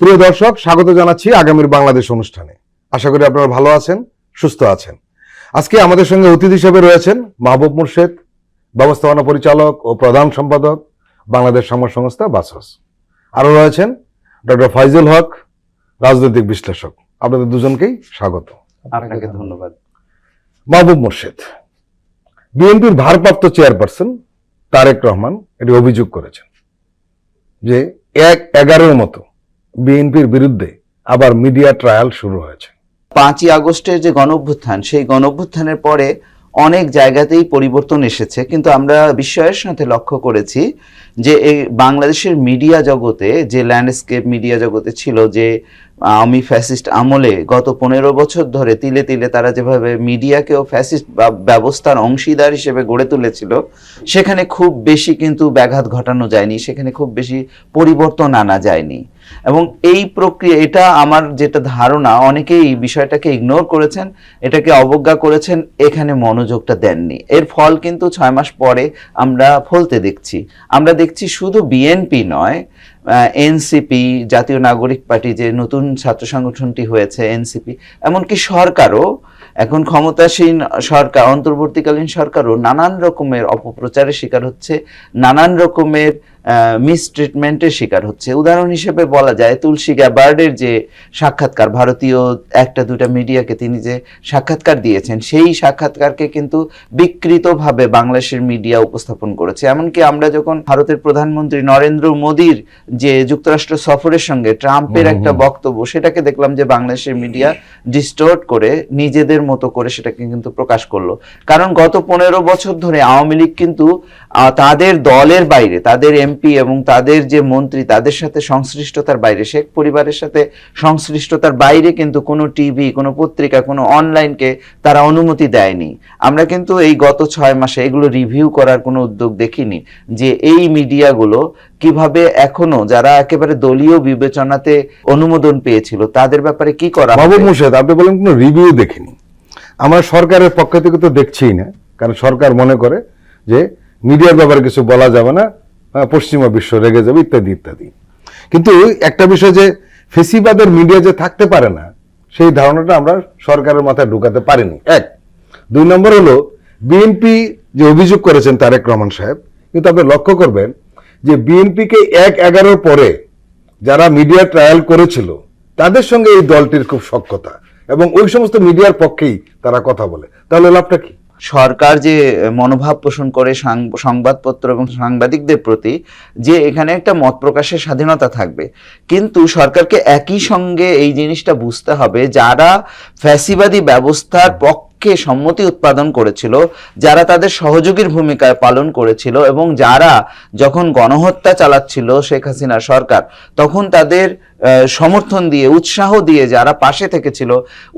প্রিয় দর্শক, স্বাগত জানাচ্ছি আগামীর বাংলাদেশ অনুষ্ঠানে। আশা করি আপনারা ভালো আছেন, সুস্থ আছেন। আজকে আমাদের সঙ্গে অতিথি হিসেবে রয়েছেন মাহবুব মোর্শেদ, ব্যবস্থাপনা পরিচালক ও প্রধান সম্পাদক, বাংলাদেশ সংবাদ সংস্থা বাসস। আরও রয়েছেন ডক্টর ফাইজুল হক, রাজনৈতিক বিশ্লেষক। আপনাদের দুজনকেই স্বাগত। আপনাকে ধন্যবাদ। মাহবুব মোর্শেদ, বিএনপির ভারপ্রাপ্ত চেয়ারপারসন তারেক রহমান এটি অভিযোগ করেছেন যে ১/১১ মতো বিএনপির বিরুদ্ধে আবার মিডিয়া ট্রায়াল শুরু হয়েছে। ৫ই আগস্টের যে গণঅভ্যুত্থান, সেই গণঅভ্যুত্থানের পরে অনেক জায়গাতেই পরিবর্তন এসেছে, কিন্তু আমরা বিস্ময়ের সাথে লক্ষ্য করেছি যে এই বাংলাদেশের মিডিয়া জগতে যে ল্যান্ডস্কেপ মিডিয়া জগতে ছিল, যে আওয়ামী ফ্যাসিস্ট আমলে গত ১৫ বছর ধরে তিলে তিলে তারা যেভাবে মিডিয়াকেও ফ্যাসিস্ট ব্যবস্থার অংশীদার হিসেবে গড়ে তুলেছিল, সেখানে খুব বেশি কিন্তু ব্যাঘাত ঘটানো যায়নি, সেখানে খুব বেশি পরিবর্তন আনা যায়নি। এবং এই প্রক্রিয়া, এটা আমার যেটা ধারণা, অনেকেই বিষয়টাকে ইগনোর করেছেন, এটাকে অবজ্ঞা করেছেন, এখানে মনোযোগটা দেননি। এর ফল কিন্তু ৬ মাস পরে আমরা ফলতে দেখছি। আমরা দেখছি শুধু বিএনপি নয়, এনসিপি, জাতীয় নাগরিক পার্টি, যে নতুন ছাত্র সংগঠনটি হয়েছে এনসিপি, এমনকি সরকারও, এখন ক্ষমতাসীন সরকার, অন্তর্বর্তীকালীন সরকারও নানান রকমের অপপ্রচারের শিকার হচ্ছে, নানান রকমের মিসট্রিটমেন্টের শিকার হচ্ছে। উদাহরণ হিসেবে বলা যায়, তুলসী গ্যাবার্ডের যে সাক্ষাৎকার, ভারতীয় একটা দুটা মিডিয়াকে তিনি যে সাক্ষাৎকার দিয়েছেন, সেই সাক্ষাৎকারকে কিন্তু বিকৃতভাবে বাংলাদেশের মিডিয়া উপস্থাপন করেছে। এমনকি আমরা যখন ভারতের প্রধানমন্ত্রী নরেন্দ্র মোদীর যে যুক্তরাষ্ট্র সফরের সঙ্গে ট্রাম্পের একটা বক্তব্য, সেটাকে দেখলাম যে বাংলাদেশের মিডিয়া ডিস্টর্ট করে নিজেদের মতো করে সেটাকে কিন্তু প্রকাশ করলো। কারণ গত ১৫ বছর ধরে আওয়ামী লীগ কিন্তু তাদের দলের বাইরে, তাদের এমপি এবং তাদের যে মন্ত্রী, তাদের সাথে সংশ্লিষ্টতার বাইরে, শেখ পরিবারের সাথে সংশ্লিষ্টতার বাইরে কিন্তু কোনো টিভি, কোনো পত্রিকা, কোনো অনলাইনকে তারা অনুমতি দেয়নি। আমরা কিন্তু এই গত ৬ মাসে এগুলো রিভিউ করার কোনো উদ্যোগ দেখিনি যে এই মিডিয়াগুলো কিভাবে এখনো, যারা একেবারে দলীয় বিবেচনাতে অনুমোদন পেয়েছিল, তাদের ব্যাপারে কি করা। মাহবুব মোর্শেদ, আপনি বলেন কোনো রিভিউ দেখিনি। আমরা সরকারের পক্ষ থেকে তো দেখছিই না, কারণ সরকার মনে করে যে মিডিয়ার ব্যাপারে কিছু বলা যাবে না, পশ্চিমা বিশ্ব রেগে যাবে, ইত্যাদি ইত্যাদি। কিন্তু একটা বিষয় যে ফেসিবাদের মিডিয়া যে থাকতে পারে না, সেই ধারণাটা আমরা সরকারের মাথায় ঢুকাতে পারিনি। ১। ২ নম্বর হলো, বিএনপি যে অভিযোগ করেছেন তারেক রহমান সাহেব, কিন্তু আপনি লক্ষ্য করবেন যে বিএনপিকে ১/১১ পরে যারা মিডিয়া ট্রায়াল করেছিল, তাদের সঙ্গে এই দলটির খুব সখ্যতা, এবং ওই সমস্ত মিডিয়ার পক্ষেই তারা কথা বলে। তাহলে লাভটা কি? সরকার যে মনোভাব পোষণ করে সংবাদপত্র এবং সাংবাদিকদের প্রতি, যে এখানে একটা মত প্রকাশের স্বাধীনতা থাকবে, কিন্তু সরকারকে একই সঙ্গে এই জিনিসটা বুঝতে হবে, যারা ফ্যাসিবাদী ব্যবস্থার পক্ষে সম্মতি উৎপাদন করেছিল, যারা তাদের সহযোগীর ভূমিকা পালন করেছিল, এবং যারা যখন গণহত্যা চালাচ্ছিল শেখ হাসিনার সরকার, তখন তাদের সমর্থন দিয়ে, উৎসাহ দিয়ে যারা পাশে থেকেছিল,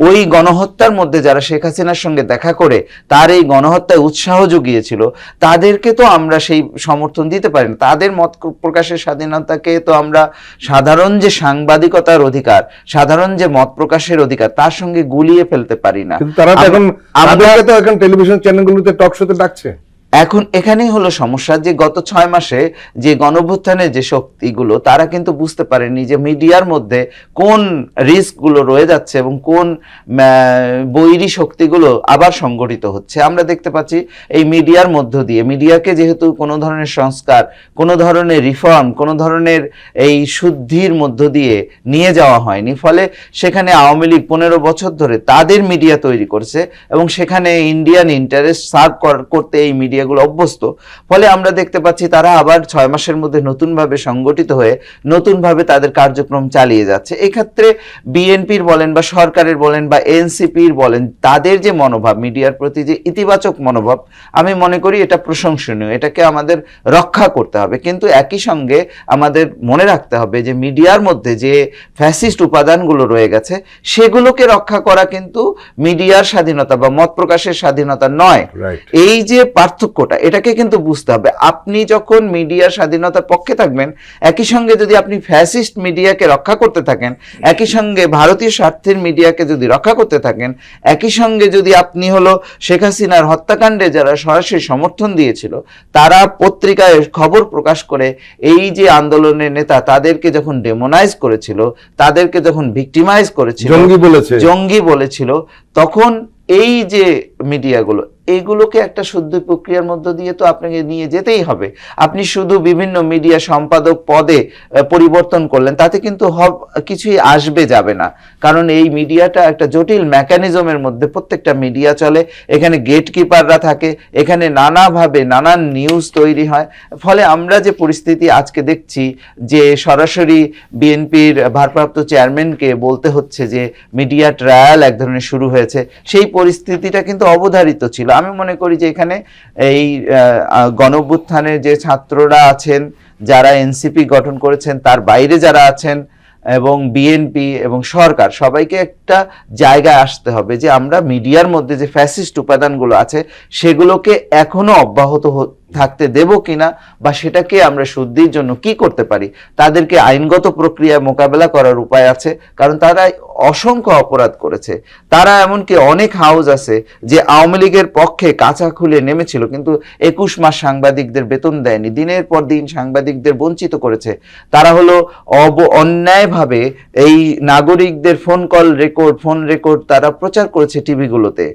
ওই গণহত্যার মধ্যে যারা শেখ হাসিনার সঙ্গে দেখা করে তার এই গণহত্যায় উৎসাহ জুগিয়েছিল, তাদেরকে তো আমরা সেই সমর্থন দিতে পারি না। তাদের মত প্রকাশের স্বাধীনতাকে তো আমরা সাধারণ যে সাংবাদিকতার অধিকার, সাধারণ যে মত প্রকাশের অধিকার, তার সঙ্গে গুলিয়ে ফেলতে পারি না। তারা তো এখন টেলিভিশন চ্যানেলগুলোতে টক শোতে ডাকছে। এখন এখানেই হলো সমস্যা, যে গত ৬ মাসে যে গণঅভ্যুত্থানের যে শক্তিগুলো, তারা কিন্তু বুঝতে পারেনি যে মিডিয়ার মধ্যে কোন রিস্কগুলো রয়ে যাচ্ছে এবং কোন বৈরী শক্তিগুলো আবার সংগঠিত হচ্ছে। আমরা দেখতে পাচ্ছি এই মিডিয়ার মধ্য দিয়ে, মিডিয়াকে যেহেতু কোনো ধরনের সংস্কার, কোনো ধরনের রিফর্ম, কোনো ধরনের এই শুদ্ধির মধ্য দিয়ে নিয়ে যাওয়া হয়নি, ফলে সেখানে আওয়ামী লীগ ১৫ বছর ধরে তাদের মিডিয়া তৈরি করছে, এবং সেখানে ইন্ডিয়ান ইন্টারেস্ট সার্ভ করতে এই মিডিয়া অভ্যস্ত। ফলে আমরা দেখতে পাচ্ছি তারা আবার ৬ মাসের মধ্যে নতুনভাবে সংগঠিত হয়ে নতুনভাবে তাদের কার্যক্রম চালিয়ে যাচ্ছে। এক্ষেত্রে বিএনপির বলেন বা সরকারের বলেন বা এনসিপির বলেন, তাদের যে মনোভাব, মিডিয়ার প্রতি যে ইতিবাচক মনোভাব, আমি মনে করি এটা প্রশংসনীয়, এটাকে আমাদের রক্ষা করতে হবে। কিন্তু একই সঙ্গে আমাদের মনে রাখতে হবে যে মিডিয়ার মধ্যে যে ফ্যাসিস্ট উপাদানগুলো রয়ে গেছে, সেগুলোকে রক্ষা করা কিন্তু মিডিয়ার স্বাধীনতা বা মত প্রকাশের স্বাধীনতা নয়। এই যে পার্থক্য, পার্থক্যটা, এটাকে কিন্তু বুঝতে হবে। আপনি যখন মিডিয়ার স্বাধীনতার পক্ষে থাকবেন, একই সঙ্গে যদি আপনি ফ্যাসিস্ট মিডিয়াকে রক্ষা করতে থাকেন, একই সঙ্গে ভারতীয় স্বার্থের মিডিয়াকে যদি রক্ষা করতে থাকেন, একই সঙ্গে যদি আপনি হলো শেখ হাসিনার হত্যাকাণ্ডে যারা সরাসরি সমর্থন দিয়েছিল তারা পত্রিকায় খবর প্রকাশ করে এই যে আন্দোলনের নেতা তাদেরকে যখন ডেমোনাইজ করেছিল, তাদেরকে যখন ভিক্টিমাইজ করেছিল, জঙ্গি বলেছিল, তখন এই যে মিডিয়াগুলো এইগুলোকে একটা শুদ্ধ প্রক্রিয়ার মধ্য দিয়ে তো আপনাকে নিয়ে যেতেই হবে। আপনি শুধু বিভিন্ন মিডিয়া সম্পাদক পদে পরিবর্তন করলেন, তাতে কিন্তু কিছুই আসবে যাবে না। কারণ এই মিডিয়াটা একটা জটিল মেকানিজমের মধ্যে প্রত্যেকটা মিডিয়া চলে, এখানে গেটকিপাররা থাকে, এখানে নানাভাবে নানান নিউজ তৈরি হয়। ফলে আমরা যে পরিস্থিতি আজকে দেখছি যে সরাসরি বিএনপির ভারপ্রাপ্ত চেয়ারম্যানকে বলতে হচ্ছে যে মিডিয়া ট্রায়াল এক ধরনের শুরু হয়েছে, সেই পরিস্থিতিটা কিন্তু অবধারিত ছিল। আমি মনে করি যে এখানে এই গণঅভ্যুত্থানের যে ছাত্ররা আছেন, যারা এনসিপি গঠন করেছেন, তার বাইরে যারা আছেন এবং বিএনপি এবং সরকার, সবাইকে একটা জায়গায় আসতে হবে যে আমরা মিডিয়ার মধ্যে যে ফ্যাসিস্ট উপাদানগুলো আছে সেগুলোকে এখনো অব্যাহত থাকতে দেব কিনা, বা সেটাকে আমরা শুদ্ধির জন্য কি করতে পারি, তাদেরকে আইনগত প্রক্রিয়া মোকাবেলা করার উপায় আছে। কারণ তারা অসংখ্য অপরাধ করেছে। তারা এমনকি অনেক হাউস আছে যে আওয়ামী লীগের পক্ষে কাঁচা খুলে নেমেছিল, কিন্তু 21 মাস সাংবাদিকদের বেতন দেয়নি, দিনের পর দিন সাংবাদিকদের বঞ্চিত করেছে। তারা হলো অন্যায়ভাবে এই নাগরিকদের ফোন রেকর্ড তারা প্রচার করেছে টিভিগুলোতে।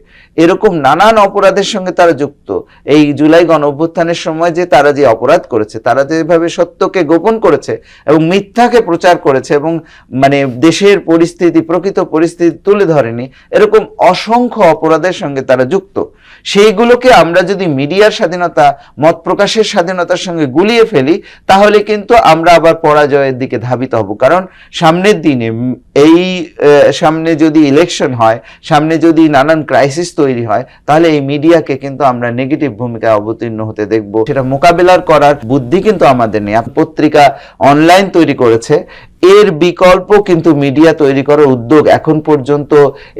এরকম নানান অপরাধের সঙ্গে তারা যুক্ত। এই জুলাই গণঅভ্যুত্থানের সময় যে তারা যে অপরাধ করেছে, তারা যেভাবে সত্যকে গোপন করেছে এবং মিথ্যাকে প্রচার করেছে এবং মানে দেশের পরিস্থিতি, প্রকৃত পরিস্থিতি তুলে ধরেনি, এরকম অসংখ্য অপরাধের সঙ্গে তারা যুক্ত। সেইগুলোকে আমরা যদি মিডিয়ার স্বাধীনতা, মত প্রকাশের স্বাধীনতার সঙ্গে গুলিয়ে ফেলি, তাহলে কিন্তু আমরা আবার পরাজয়ের দিকে ধাবিত হব। কারণ সামনের দিনে সামনে যদি ইলেকশন হয়, সামনে যদি নানান ক্রাইসিস তৈরি হয়, তাহলে এই মিডিয়াকে কিন্তু আমরা নেগেটিভ ভূমিকায় অবতীর্ণ হতে দেখব। সেটা মোকাবেলার করার বুদ্ধি কিন্তু আমাদের নেই। পত্রিকা অনলাইন তৈরি করেছে, এর বিকল্প কিন্তু মিডিয়া তৈরি করার উদ্যোগ এখন পর্যন্ত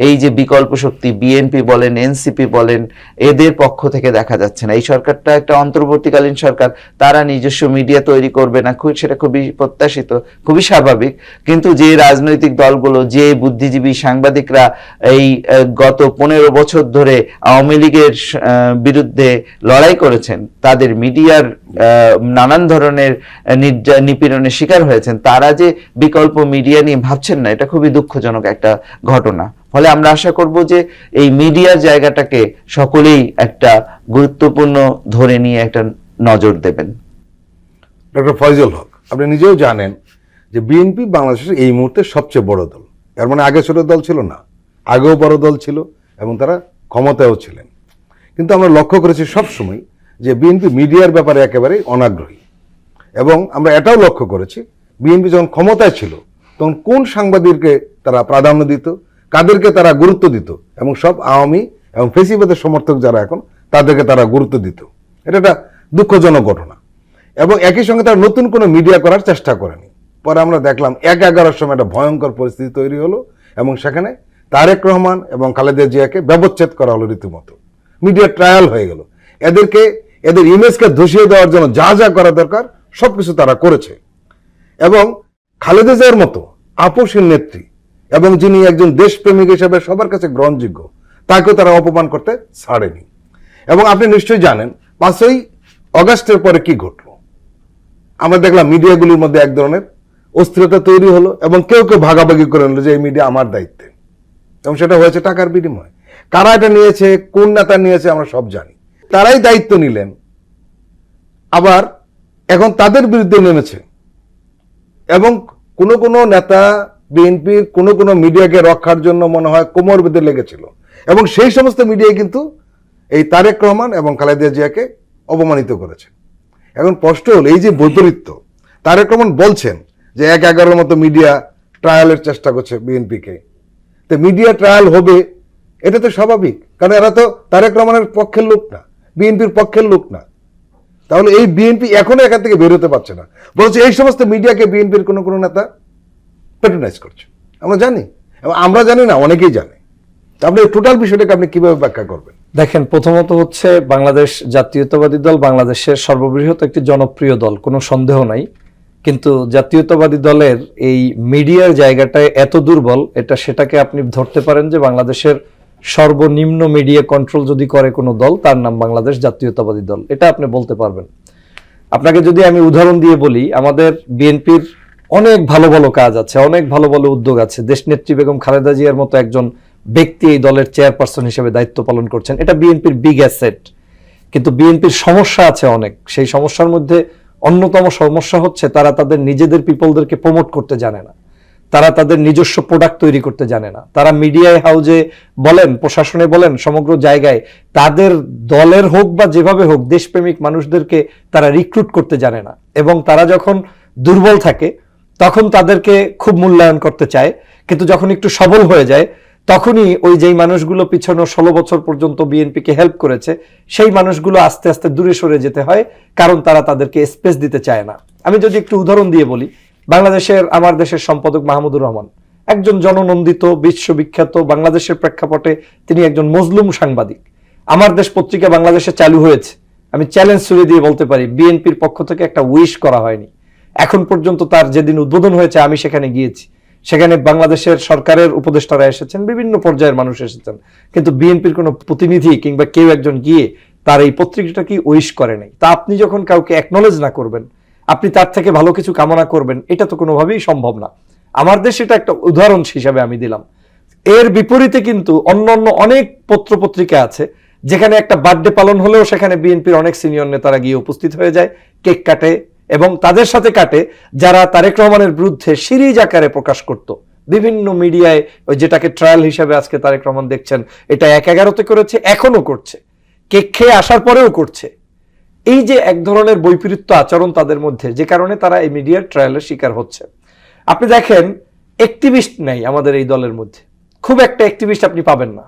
এই যে বিকল্প শক্তি বিএনপি বলেন, এনসিপি বলেন, এদের পক্ষ থেকে দেখা যাচ্ছে না। এই সরকারটা একটা অন্তর্বর্তীকালীন সরকার, তারা নিজস্ব মিডিয়া তৈরি করবে না, সেটা খুবই প্রত্যাশিত, খুবই স্বাভাবিক। কিন্তু যে রাজনৈতিক দলগুলো, যে বুদ্ধিজীবী সাংবাদিকরা এই গত 15 বছর ধরে আওয়ামী লীগের বিরুদ্ধে লড়াই করেছেন, তাদের মিডিয়ার নানান ধরনের নিপীড়নের শিকার হয়েছেন, তারা যে বিকল্প মিডিয়া নিয়ে ভাবছেন না, এটা খুবই দুঃখজনক একটা ঘটনা। ফলে আমরা আশা করব যে এই মিডিয়ার জায়গাটাকে সকলেই একটা গুরুত্বপূর্ণ ধরে নিয়ে একটা নজর দেবেন। ডক্টর ফয়জুল হক, আপনি নিজেও জানেন যে বিএনপি বাংলাদেশের এই মুহূর্তে সবচেয়ে বড় দল। এর মানে আগে ছোট দল ছিল না, আগেও বড় দল ছিল এবং তারা ক্ষমতায়ও ছিলেন। কিন্তু আমরা লক্ষ্য করেছি সবসময় যে বিএনপি মিডিয়ার ব্যাপারে একেবারেই অনাগ্রহী। এবং আমরা এটাও লক্ষ্য করেছি বিএনপি যখন ক্ষমতায় ছিল তখন কোন সাংবাদিককে তারা প্রাধান্য দিত, কাদেরকে তারা গুরুত্ব দিত, এবং সব আওয়ামী এবং ফেসিবাদের সমর্থক যারা এখন তাদেরকে তারা গুরুত্ব দিত। এটা একটা দুঃখজনক ঘটনা। এবং একই সঙ্গে তারা নতুন কোনো মিডিয়া করার চেষ্টা করেনি। পরে আমরা দেখলাম 11-11 সময় একটা ভয়ঙ্কর পরিস্থিতি তৈরি হলো এবং সেখানে তারেক রহমান এবং খালেদা জিয়াকে ব্যবচ্ছেদ করা হলো রীতিমতো। মিডিয়া ট্রায়াল হয়ে গেল। এদের ইমেজকে ধসিয়ে দেওয়ার জন্য যা যা করা দরকার সবকিছু তারা করেছে। এবং খালেদা জিয়ার মতো আপোষহীন নেত্রী এবং যিনি একজন দেশপ্রেমিক হিসেবে সবার কাছে গ্রহণযোগ্য, তাকেও তারা অপমান করতে ছাড়েনি। এবং আপনি নিশ্চয়ই জানেন 5ই অগাস্টের পরে কি ঘটলো। আমরা দেখলাম মিডিয়াগুলির মধ্যে এক ধরনের অস্থিরতা তৈরি হলো এবং কেউ কেউ ভাগাভাগি করে নিল যে এই মিডিয়া আমার দায়িত্বে, এবং সেটা হয়েছে টাকার বিনিময়ে। কারা এটা নিয়েছে, কোন নেতা নিয়েছে, আমরা সব জানি। তারাই দায়িত্ব নিলেন, আবার এখন তাদের বিরুদ্ধে নেমেছে। এবং কোনো কোনো নেতা বিএনপির কোনো মিডিয়াকে রক্ষার জন্য মনে হয় কোমর বেঁধে লেগেছিল, এবং সেই সমস্ত মিডিয়ায় কিন্তু এই তারেক রহমান এবং খালেদা জিয়াকে অপমানিত করেছে। এখন প্রশ্ন হল, এই যে বৈপরীত্য, তারেক রহমান বলছেন যে 1-11 মতো মিডিয়া ট্রায়ালের চেষ্টা করছে বিএনপিকে, তো মিডিয়া ট্রায়াল হবে এটা তো স্বাভাবিক, কারণ এরা তো তারেক রহমানের পক্ষের লোক না, বিএনপির পক্ষের লোক না। তাহলে এই বিএনপি এখনো এখান থেকে বেরোতে পারছে না, বলছে এই সমস্ত মিডিয়াকে বিএনপির কোনো নেতা প্যাট্রোনাইজ করছে। আমরা জানি, এবং আমরা জানি না, অনেকেই জানে। আপনি টোটাল বিষয়টাকে আপনি কিভাবে ব্যাখ্যা করবেন? দেখেন, প্রথমত হচ্ছে বাংলাদেশ জাতীয়তাবাদী দল বাংলাদেশের সর্ববৃহৎ একটি জনপ্রিয় দল, কোনো সন্দেহ নাই। কিন্তু জাতীয়তাবাদী দলের এই মিডিয়ার জায়গাটায় এত দুর্বল, সেটাকে আপনি ধরতে পারেন যে বাংলাদেশের সর্বনিম্ন মিডিয়া কন্ট্রোল যদি করে কোনো দল, তার নাম বাংলাদেশ জাতীয়তাবাদী দল, এটা আপনি বলতে পারবেন। আপনাকে যদি আমি উদাহরণ দিয়ে বলি, আমাদের বিএনপির অনেক ভালো ভালো কাজ আছে, অনেক ভালো ভালো উদ্যোগ আছে। দেশনেত্রী বেগম খালেদা জিয়ার মতো একজন ব্যক্তি এই দলের চেয়ারপারসন হিসেবে দায়িত্ব পালন করছেন, এটা বিএনপির বিগ অ্যাসেট। কিন্তু বিএনপির সমস্যা আছে অনেক। সেই সমস্যার মধ্যে অন্যতম সমস্যা হচ্ছে তারা তাদের নিজেদের পিপলদেরকে প্রমোট করতে জানে না, তারা তাদের নিজস্ব প্রোডাক্ট তৈরি করতে জানে না। তারা মিডিয়ায় হাউজে বলেন, প্রশাসনে বলেন, সমগ্র জায়গায় তাদের দলের হোক বা যেভাবে হোক দেশপ্রেমিক মানুষদেরকে তারা রিক্রুট করতে জানে না। এবং তারা যখন দুর্বল থাকে তখন তাদেরকে খুব মূল্যায়ন করতে চায়, কিন্তু যখন একটু সবল হয়ে যায় তখনই ওই যেই মানুষগুলো পিছনে 16 বছর পর্যন্ত বিএনপিকে হেল্প করেছে সেই মানুষগুলো আস্তে আস্তে দূরে সরে যেতে হয়, কারণ তারা তাদেরকে স্পেস দিতে চায় না। আমি যদি একটু উদাহরণ দিয়ে বলি, বাংলাদেশের আমার দেশের সম্পাদক মাহমুদুর রহমান একজন জননন্দিত বিশ্ববিখ্যাত, বাংলাদেশের প্রেক্ষাপটে তিনি একজন মজলুম সাংবাদিক। আমার দেশ পত্রিকা বাংলাদেশে চালু হয়েছে, আমি চ্যালেঞ্জ ছুড়ে দিয়ে বলতে পারি বিএনপির পক্ষ থেকে একটা উইশ করা হয়নি এখন পর্যন্ত। তার যেদিন উদ্বোধন হয়েছে আমি সেখানে গিয়েছি, সেখানে বাংলাদেশের সরকারের উপদেষ্টারা এসেছেন, বিভিন্ন পর্যায়ের মানুষ এসেছেন, কিন্তু বিএনপির কোনো প্রতিনিধি কিংবা কেউ একজন গিয়ে তার এই পত্রিকাটা কি উইশ করে নাই। তা আপনি যখন কাউকে অ্যাকনলেজ না করবেন, আপনি তার থেকে ভালো কিছু কামনা করবেন, এটা তো কোনোভাবেই সম্ভব না। আমার দেশে এটা একটা উদাহরণ হিসাবে আমি দিলাম। এর বিপরীতে কিন্তু অন্য অন্য অনেক পত্র পত্রিকা আছে যেখানে একটা বার্থডে পালন হলেও সেখানে বিএনপির অনেক সিনিয়র নেতারা গিয়ে উপস্থিত হয়ে যায়, কেক কাটে, এবং তাদের সাথে কাটে যারা তারেক রহমানের বিরুদ্ধে সিরিজ আকারে প্রকাশ করত বিভিন্ন মিডিয়ায়, ওই যেটাকে ট্রায়াল হিসাবে আজকে তারেক রহমান দেখছেন, এটা 1/11-তে করেছে, এখনো করছে, কেক খেয়ে আসার পরেও করছে। এই যে এক ধরনের বৈপরীত্য আচরণ তাদের মধ্যে, যে কারণে তারা এই মিডিয়ার ট্রায়ালের শিকার হচ্ছে। আপনি দেখেন, অ্যাক্টিভিস্ট নাই আমাদের এই দলের মধ্যে, খুব একটা অ্যাক্টিভিস্ট আপনি পাবেন না।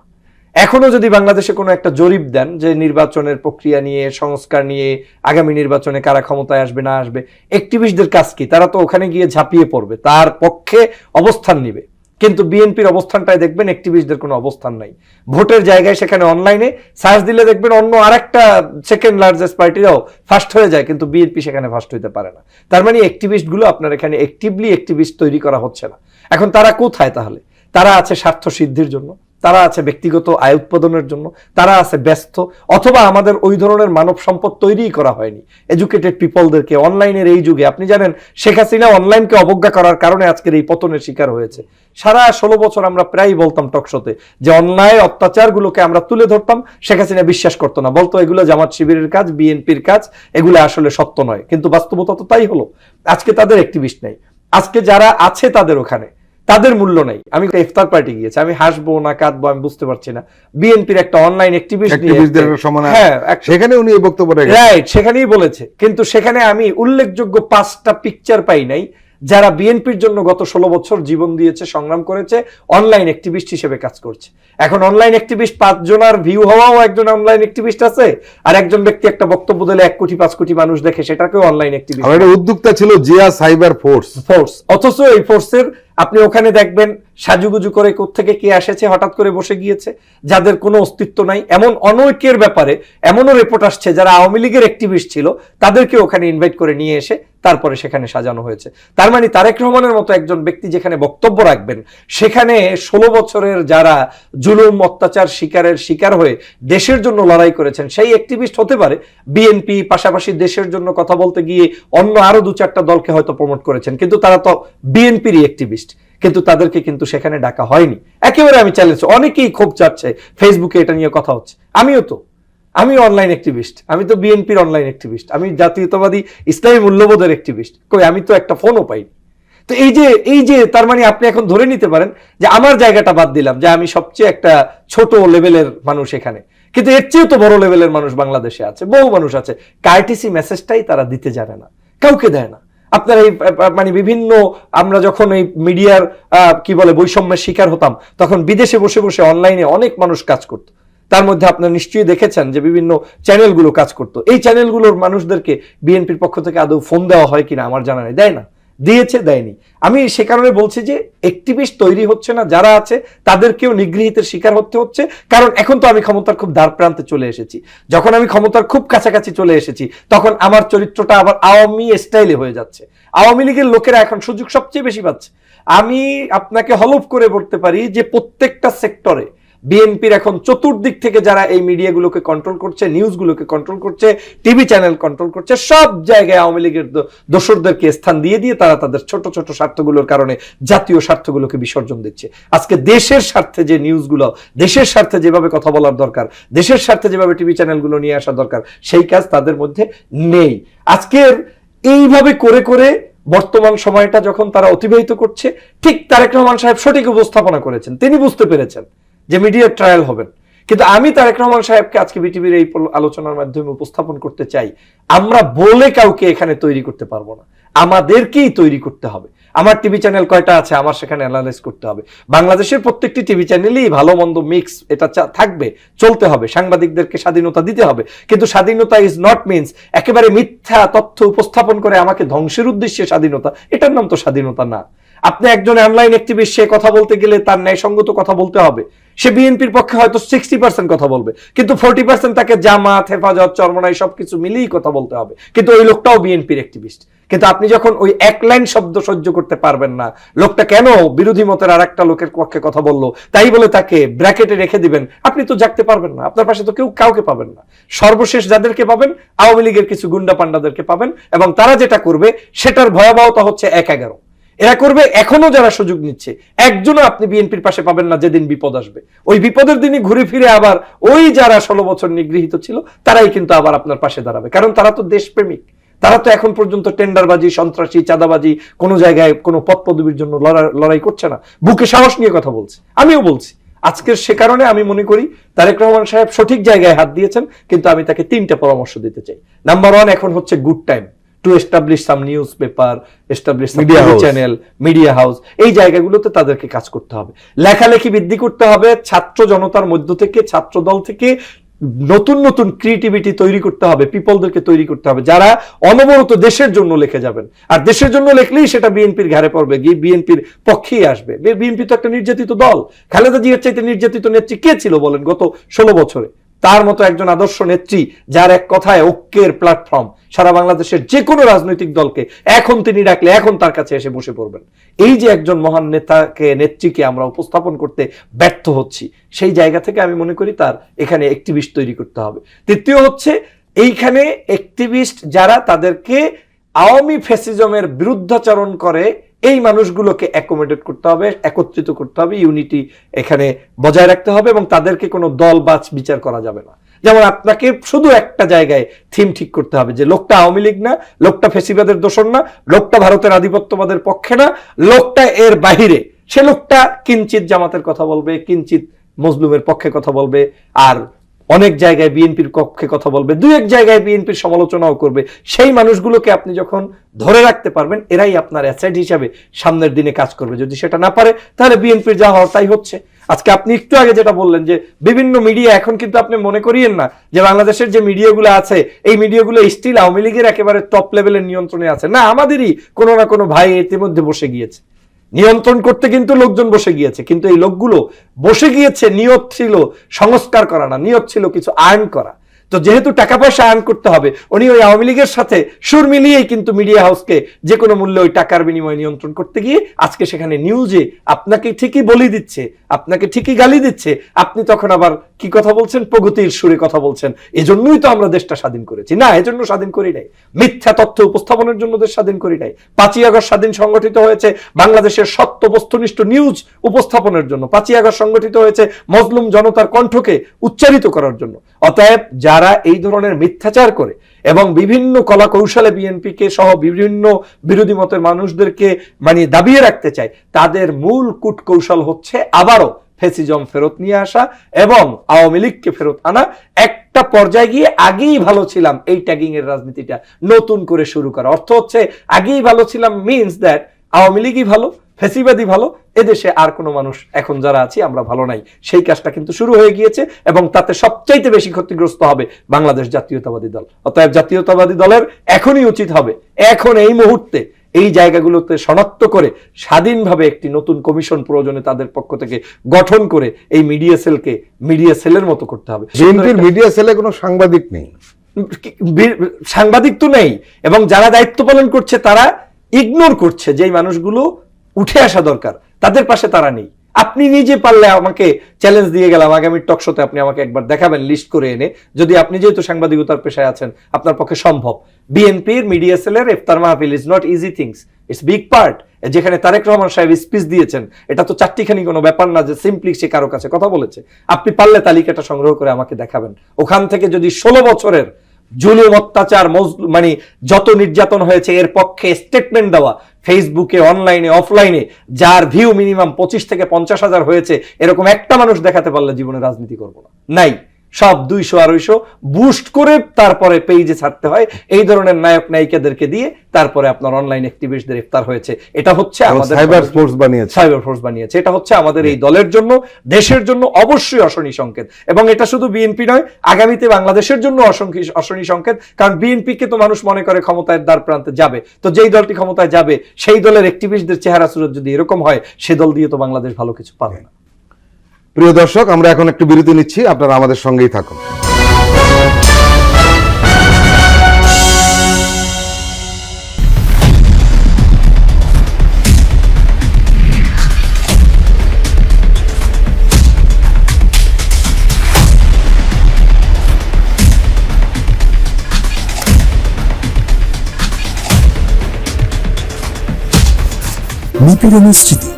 এখনো যদি বাংলাদেশে কোনো একটা জরিপ দেন যে নির্বাচনের প্রক্রিয়া নিয়ে, সংস্কার নিয়ে, আগামী নির্বাচনে কারা ক্ষমতায় আসবে না আসবে, অ্যাক্টিভিস্টদের কাজ কি? তারা তো ওখানে গিয়ে ঝাঁপিয়ে পড়বে, তার পক্ষে অবস্থান নিবে। কিন্তু বিএনপির অবস্থানটায় দেখবেন অ্যাক্টিভিস্টদের কোনো অবস্থান নাই। ভোটের জায়গায় সেখানে অনলাইনে সার্চ দিলে দেখবেন অন্য আরেকটা সেকেন্ড লার্জেস্ট পার্টিরাও ফার্স্ট হয়ে যায়, কিন্তু বিএনপি সেখানে ফার্স্ট হইতে পারে না। তার মানে অ্যাক্টিভিস্টগুলো আপনার এখানে অ্যাক্টিভলি অ্যাক্টিভিস্ট তৈরি করা হচ্ছে না। এখন তারা কোথায় তাহলে? তারা আছে স্বার্থ সিদ্ধির জন্য, তারা আছে ব্যক্তিগত আয় উৎপাদনের জন্য, তারা আছে ব্যস্ত, অথবা আমাদের ওই ধরনের মানব সম্পদ তৈরিই করা হয়নি এডুকেটেড পিপলদেরকে। অনলাইনের এই যুগে আপনি জানেন শেখ হাসিনা অনলাইনকে অবজ্ঞা করার কারণে আজকের এই পতনের শিকার হয়েছে। সারা 16 বছর আমরা প্রায়ই বলতাম টকশোতে যে অন্যায় অত্যাচারগুলোকে আমরা তুলে ধরতাম, শেখ হাসিনা বিশ্বাস করতো না, বলতো এগুলো জামাত শিবিরের কাজ, বিএনপির কাজ, এগুলো আসলে সত্য নয়। কিন্তু বাস্তবতা তো তাই হলো। আজকে তাদের অ্যাক্টিভিস্ট নেই, আজকে যারা আছে তাদের ওখানে তাদের মূল্য নেই। আমি ইফতার পার্টি গিয়েছি, আমি হাসবো না কাঁদবো আমি বুঝতে পারছি না। বিএনপির একটা অনলাইন অ্যাক্টিভিস্ট সেখানে উনি এই বক্তব্য রাইট সেখানেই বলেছে, কিন্তু সেখানে আমি উল্লেখযোগ্য 5টা পিকচার পাই নাই যারা বিএনপির জন্য গত 16 বছর জীবন দিয়েছে, সংগ্রাম করেছে, অনলাইন অ্যাক্টিভিস্ট হিসেবে কাজ করছে। এখন অনলাইন অ্যাক্টিভিস্ট 5 জনের ভিউ হওয়াও একজন অনলাইন অ্যাক্টিভিস্ট আছে, আর একজন ব্যক্তি একটা বক্তব্য দিলে 1 কোটি 5 কোটি মানুষ দেখে, সেটাকেও অনলাইন অ্যাক্টিভিস্ট। উদ্যোক্তা ছিল জিয়া সাইবার ফোর্স, অথচ এই ফোর্সের আপনি ওখানে দেখবেন সাজুগুজু করে কোত্থেকে কে এসেছে, হঠাৎ করে বসে গিয়েছে, যাদের কোনো অস্তিত্ব নাই। এমন অনৈক্যের ব্যাপারে এমনও রিপোর্ট আসছে যারা আওয়ামী লীগের অ্যাক্টিভিস্ট ছিল তাদেরকে ওখানে ইনভাইট করে নিয়ে এসে তারপরে সেখানে সাজানো হয়েছে। তার মানে তারেক রহমানের মতো একজন ব্যক্তি যেখানে বক্তব্য রাখবেন, সেখানে 16 বছরের যারা জুলুম অত্যাচার শিকার হয়ে দেশের জন্য লড়াই করেছেন সেই অ্যাক্টিভিস্ট হতে পারে। বিএনপি পাশাপাশি দেশের জন্য কথা বলতে গিয়ে অন্য আরো 2-4টা দলকে হয়তো প্রমোট করেছেন, কিন্তু তারা তো বিএনপিরই অ্যাক্টিভিস্ট, কিন্তু তাদেরকে কিন্তু সেখানে ডাকা হয়নি। একেবারে আমি চ্যালেঞ্জ, অনেকেই ক্ষোভ চাচ্ছে, ফেসবুকে এটা নিয়ে কথা হচ্ছে, আমি অনলাইন অ্যাক্টিভিস্ট, আমি তো বিএনপির অনলাইন অ্যাক্টিভিস্ট, আমি জাতীয়তাবাদী ইসলামী মূল্যবোধের অ্যাক্টিভিস্ট, কই আমি তো একটা ফোনও পাইনি। তো এই যে তার মানে আপনি এখন ধরে নিতে পারেন যে আমার জায়গাটা বাদ দিলাম, যে আমি সবচেয়ে একটা ছোট লেভেলের মানুষ এখানে, কিন্তু এর চেয়েও তো বড় লেভেলের মানুষ বাংলাদেশে আছে, বহু মানুষ আছে। কার্টিসি মেসেজটাই তারা দিতে জানে না, কাউকে দেয় না। আপনার এই মানে বিভিন্ন আমরা যখন এই মিডিয়ার কি বলে বৈষম্যের শিকার হতাম, তখন বিদেশে বসে বসে অনলাইনে অনেক মানুষ কাজ করত। তার মধ্যে আপনারা নিশ্চয়ই দেখেছেন যে বিভিন্ন চ্যানেলগুলো কাজ করতো। এই চ্যানেলগুলোর মানুষদেরকে বিএনপির পক্ষ থেকে আদৌ ফোন দেওয়া হয় কিনা আমার জানা নেই, দেয় না। দিয়েছে দেয়নি। আমি সে কারণে বলছি যে অ্যাক্টিভিস্ট তৈরি হচ্ছে না, যারা আছে তাদেরকেও নিগৃহীতের শিকার হতে হচ্ছে। কারণ এখন তো আমি ক্ষমতার খুব দ্বার প্রান্তে চলে এসেছি, যখন আমি ক্ষমতার খুব কাছাকাছি চলে এসেছি তখন আমার চরিত্রটা আবার আওয়ামী স্টাইলে হয়ে যাচ্ছে। আওয়ামী লীগের লোকেরা এখন সুযোগ সবচেয়ে বেশি পাচ্ছে। আমি আপনাকে হলফ করে বলতে পারি যে প্রত্যেকটা সেক্টরে বিএনপির এখন চতুর্দিক থেকে যারা এই মিডিয়াগুলোকে কন্ট্রোল করছে, নিউজগুলোকে কন্ট্রোল করছে, টিভি চ্যানেল কন্ট্রোল করছে, সব জায়গায় আওয়ামী লীগের দোসরদেরকে স্থান দিয়ে দিয়ে তারা তাদের ছোট ছোট স্বার্থগুলোর কারণে জাতীয় স্বার্থগুলোকে বিসর্জন দিচ্ছে। আজকে দেশের স্বার্থে যে নিউজগুলো, দেশের স্বার্থে যেভাবে কথা বলার দরকার, দেশের স্বার্থে যেভাবে টিভি চ্যানেলগুলো নিয়ে আসা দরকার, সেই কাজ তাদের মধ্যে নেই। আজকের এইভাবে করে করে বর্তমান সময়টা যখন তারা অতিবাহিত করছে, ঠিক তারেক রহমান সাহেব সঠিক উপস্থাপনা করেছেন, তিনি বুঝতে পেরেছেন যে মিডিয়ার ট্রায়াল হবেন। কিন্তু আমি তারেক রহমান সাহেবকে আজকে বিটিভির এই আলোচনার মাধ্যমে উপস্থাপন করতে চাই, আমরা বলে কাউকে এখানে তৈরি করতে পারবো না, আমাদেরকেই তৈরি করতে হবে। আমার টিভি চ্যানেল কয়টা আছে আমার সেখানে অ্যানালাইজ করতে হবে। বাংলাদেশের প্রত্যেকটি টিভি চ্যানেলই ভালো মন্দ মিক্স এটা থাকবে, চলতে হবে, সাংবাদিকদেরকে স্বাধীনতা দিতে হবে। কিন্তু স্বাধীনতা ইজ নট মিনস একেবারে মিথ্যা তথ্য উপস্থাপন করে আমাকে ধ্বংসের উদ্দেশ্যে স্বাধীনতা, এটার নাম তো স্বাধীনতা না। আপনি একজন অনলাইন অ্যাক্টিভিস্ট, সে কথা বলতে গেলে তার ন্যায়সঙ্গত কথা বলতে হবে। সে বিএনপির পক্ষে হয়তো 60% কথা বলবে, কিন্তু 40% তাকে জামাত, হেফাজত, চরমনাই সবকিছু মিলিয়ে কথা বলতে হবে। কিন্তু ওই লোকটাও বিএনপির অ্যাক্টিভিস্ট। কিন্তু আপনি যখন ওই এক লাইন শব্দ সহ্য করতে পারবেন না, লোকটা কেন বিরোধী মতের আর একটা লোকের পক্ষে কথা বললো তাই বলে তাকে ব্র্যাকেটে রেখে দিবেন, আপনি তো জাগতে পারবেন না। আপনার পাশে তো কাউকে পাবেন না। সর্বশেষ যাদেরকে পাবেন আওয়ামী লীগের কিছু গুন্ডা পান্ডাদেরকে পাবেন, এবং তারা যেটা করবে সেটার ভয়াবহতা হচ্ছে 1-11। এরা করবে, এখনো যারা সুযোগ নিচ্ছে একজনও আপনি বিএনপির পাশে পাবেন না। যেদিন বিপদ আসবে, ওই বিপদের দিনই ঘুরে ফিরে আবার ওই যারা 16 বছর নিগৃহীত ছিল তারাই কিন্তু আবার আপনার পাশে দাঁড়াবে। কারণ তারা তো দেশপ্রেমিক, তারা তো এখন পর্যন্ত টেন্ডারবাজি, সন্ত্রাসী, চাঁদাবাজি, কোনো জায়গায় কোনো পদ পদবীর জন্য লড়াই করছে না, বুকে সাহস নিয়ে কথা বলছে। আমিও বলছি আজকের। সে কারণে আমি মনে করি তারেক রহমান সাহেব সঠিক জায়গায় হাত দিয়েছেন, কিন্তু আমি তাকে 3টা পরামর্শ দিতে চাই। নাম্বার 1, এখন হচ্ছে good time to establish some news paper, establish media channel, media house. এই জায়গাগুলোতে তাদেরকে কাজ করতে হবে, লেখালেখি বৃদ্ধি করতে হবে, ছাত্র জনতার মধ্য থেকে, ছাত্র দল থেকে নতুন নতুন ক্রিয়েটিভিটি তৈরি করতে হবে, পিপলদেরকে তৈরি করতে হবে যারা অনবরত দেশের জন্য লিখে যাবেন। আর দেশের জন্য লিখলেই সেটা বিএনপির ঘাড়ে পড়বে, গিয়ে বিএনপির পক্ষেই আসবে। বিএনপি তো একটা নির্যাতিত দল। খালেদা জিয়ার চাইতে নির্যাতিত নেত্রী কে ছিল বলেন গত 16 বছরে? তার মতো একজন আদর্শ নেত্রী, যার এক কথায় ঐক্যের প্ল্যাটফর্ম, সারা বাংলাদেশের যে কোনো রাজনৈতিক দলকে এখন তিনি ডাকলে এখন তার কাছে এসে বসে পড়বেন। এই যে একজন মহান নেতাকে, নেত্রীকে আমরা উপস্থাপন করতে ব্যর্থ হচ্ছি, সেই জায়গা থেকে আমি মনে করি তার এখানে অ্যাক্টিভিস্ট তৈরি করতে হবে। তৃতীয় হচ্ছে, এইখানে অ্যাক্টিভিস্ট যারা, তাদেরকে আওয়ামী ফ্যাসিজমের বিরুদ্ধাচরণ করে এই মানুষগুলোকে অ্যাকোমোডেট করতে হবে, একত্রিত করতে হবে, ইউনিটি এখানে বজায় রাখতে হবে, এবং তাদেরকে কোনো দল বাছ বিচার করা যাবে না। যেমন আপনাকে শুধু একটা জায়গায় থিম ঠিক করতে হবে যে লোকটা আওয়ামী লীগ না, লোকটা ফ্যাসিবাদের দোসর না, লোকটা ভারতের আধিপত্যবাদের পক্ষে না, লোকটা এর বাহিরে। সে লোকটা কিঞ্চিত জামাতের কথা বলবে, কিঞ্চিত মজলুমের পক্ষে কথা বলবে, আর অনেক জায়গায় বিএনপির পক্ষে কথা বলবে, 2-1 জায়গায় বিএনপির সমালোচনাও করবে। সেই মানুষগুলোকে আপনি যখন ধরে রাখতে পারবেন, এরাই আপনার অ্যাসেট হিসাবে সামনের দিনে কাজ করবে। যদি সেটা না পারে, তাহলে বিএনপির যা হওয়ার তাই হচ্ছে। আজকে আপনি একটু আগে যেটা বললেন যে বিভিন্ন মিডিয়া, এখন কিন্তু আপনি মনে করিয়েন না যে বাংলাদেশের যে মিডিয়াগুলো আছে এই মিডিয়াগুলো স্টিল আওয়ামী লীগের একেবারে টপ লেভেলের নিয়ন্ত্রণে আছে। না, আমাদেরই কোনো না কোনো ভাই ইতিমধ্যে বসে গিয়েছে নিয়ন্ত্রণ করতে, কিন্তু লোকজন বসে গিয়েছে। কিন্তু এই লোকগুলো বসে গিয়েছে, নিয়ত ছিল সংস্কার করা না, নিয়ত ছিল কিছু আর্ন করা। তো যেহেতু টাকা পয়সা আর্ন করতে হবে, উনি ওই আওয়ামী লীগের সাথে সুর মিলিয়েই কিন্তু মিডিয়া হাউসকে যে কোনো মূল্যে ওই টাকার বিনিময়ে নিয়ন্ত্রণ করতে গিয়ে আজকে সেখানে নিউজে আপনাকে ঠিকই বলি দিচ্ছে, আপনাকে ঠিকই গালি দিচ্ছে, আপনি তখন আবার কি কথা বলছেন? প্রগতির সুরে কথা বলছেন। এজন্যই তো আমরা দেশটা স্বাধীন করেছি। না, এজন্য স্বাধীন করি নাই, মিথ্যা তথ্য উপস্থাপনের জন্য দেশ স্বাধীন করি নাই। 5ই আগস্ট স্বাধীন সংগঠিত হয়েছে বাংলাদেশের সত্য বস্তুনিষ্ঠ নিউজ উপস্থাপনের জন্য। 5ই আগস্ট সংগঠিত হয়েছে মজলুম জনতার কণ্ঠকে উচ্চারিত করার জন্য। অতএব যারা এই ধরনের মিথ্যাচার করে এবং বিভিন্ন কলা কৌশলে বিএনপিকে সহ বিভিন্ন বিরোধী মতের মানুষদেরকে দাবিয়ে রাখতে চায়, তাদের মূল কূট কৌশল হচ্ছে আবারও ফ্যাসিজম ফেরত নিয়ে আসা এবং আওয়ামী লীগকে ফেরত আনা। একটা পর্যায়ে গিয়ে আগেই ভালো ছিলাম এই ট্যাগিং এর রাজনীতিটা নতুন করে শুরু করা। অর্থ হচ্ছে আগেই ভালো ছিলাম মিনস দ্যাট আওয়ামী লীগই ভালো, ফ্যাসিবাদী ভালো, এদেশে আর কোনো মানুষ এখন যারা আছি আমরা ভালো নাই। সেই কাজটা কিন্তু শুরু হয়ে গিয়েছে, এবং তাতে সবচাইতে বেশি ক্ষতিগ্রস্ত হবে বাংলাদেশ জাতীয়তাবাদী দল। অতএব জাতীয়তাবাদী দলের এখনই উচিত হবে, এখন এই মুহূর্তে এই জায়গাগুলোতে শনাক্ত করে স্বাধীনভাবে একটি নতুন কমিশন প্রয়োজনে তাদের পক্ষ থেকে গঠন করে এই মিডিয়া সেলকে মিডিয়া সেলের মতো করতে হবে। বিএনপির মিডিয়া সেলে কোনো সাংবাদিক নেই, সাংবাদিক তো নেই, এবং যারা দায়িত্ব পালন করছে তারা ইগনোর করছে যেই মানুষগুলো উঠে আসা দরকার, তাদের পাশে তারা নেই। আপনি নিজে পারলে আমাকে চ্যালেঞ্জ দিয়ে গেলাম, আগামী টক শোতে আপনি আমাকে একবার দেখাবেন লিস্ট করে এনে, যদি আপনি যেহেতু সাংবাদিকতার পেশায় আছেন আপনার পক্ষে সম্ভব। বিএনপির মিডিয়া সেলের ইফতার মাহফিল is not easy things, it's big part. যেখানে তারেক রহমান সাহেব স্পিচ দিয়েছেন, এটা তো চারটিখানি কোনো ব্যাপার না যে সিম্পলি সে কারো কাছে কথা বলেছে। আপনি পারলে তালিকাটা সংগ্রহ করে আমাকে দেখাবেন, ওখান থেকে যদি 16 বছরের জুলুম অত্যাচার মানে যত নির্যাতন হয়েছে এর পক্ষে স্টেটমেন্ট দেওয়া, ফেসবুকে অনলাইনে অফলাইনে যার ভিউ মিনিমাম 25 থেকে 50,000 হয়েছে, এরকম একটা মানুষ দেখাতে পারলে জীবনে রাজনীতি করবো না। নাই, সব 200-250 বুস্ট করে তারপরে পেজে ছাড়তে হয়। এই ধরনের নায়ক নায়িকাদেরকে দিয়ে তারপরে আপনার অনলাইন অ্যাক্টিভিস্টদের ইফতার হয়েছে। এটা হচ্ছে আমাদের সাইবার ফোর্স বানিয়েছে, এটা হচ্ছে আমাদের এই দলের জন্য, দেশের জন্য অবশ্যই অশনি সংকেত। এবং এটা শুধু বিএনপি নয়, আগামীতে বাংলাদেশের জন্য অশনি সংকেত। কারণ বিএনপিকে তো মানুষ মনে করে ক্ষমতায় দ্বার প্রান্তে যাবে, তো যেই দলটি ক্ষমতায় যাবে সেই দলের অ্যাক্টিভিস্টদের চেহারা সুরত যদি এরকম হয়, সে দল দিয়ে তো বাংলাদেশ ভালো কিছু পাবে না। প্রিয় দর্শক, আমরা এখন একটু বিরতি নিচ্ছি, আপনারা আমাদের সঙ্গেই থাকুন। নিপীড়নের স্মৃতি,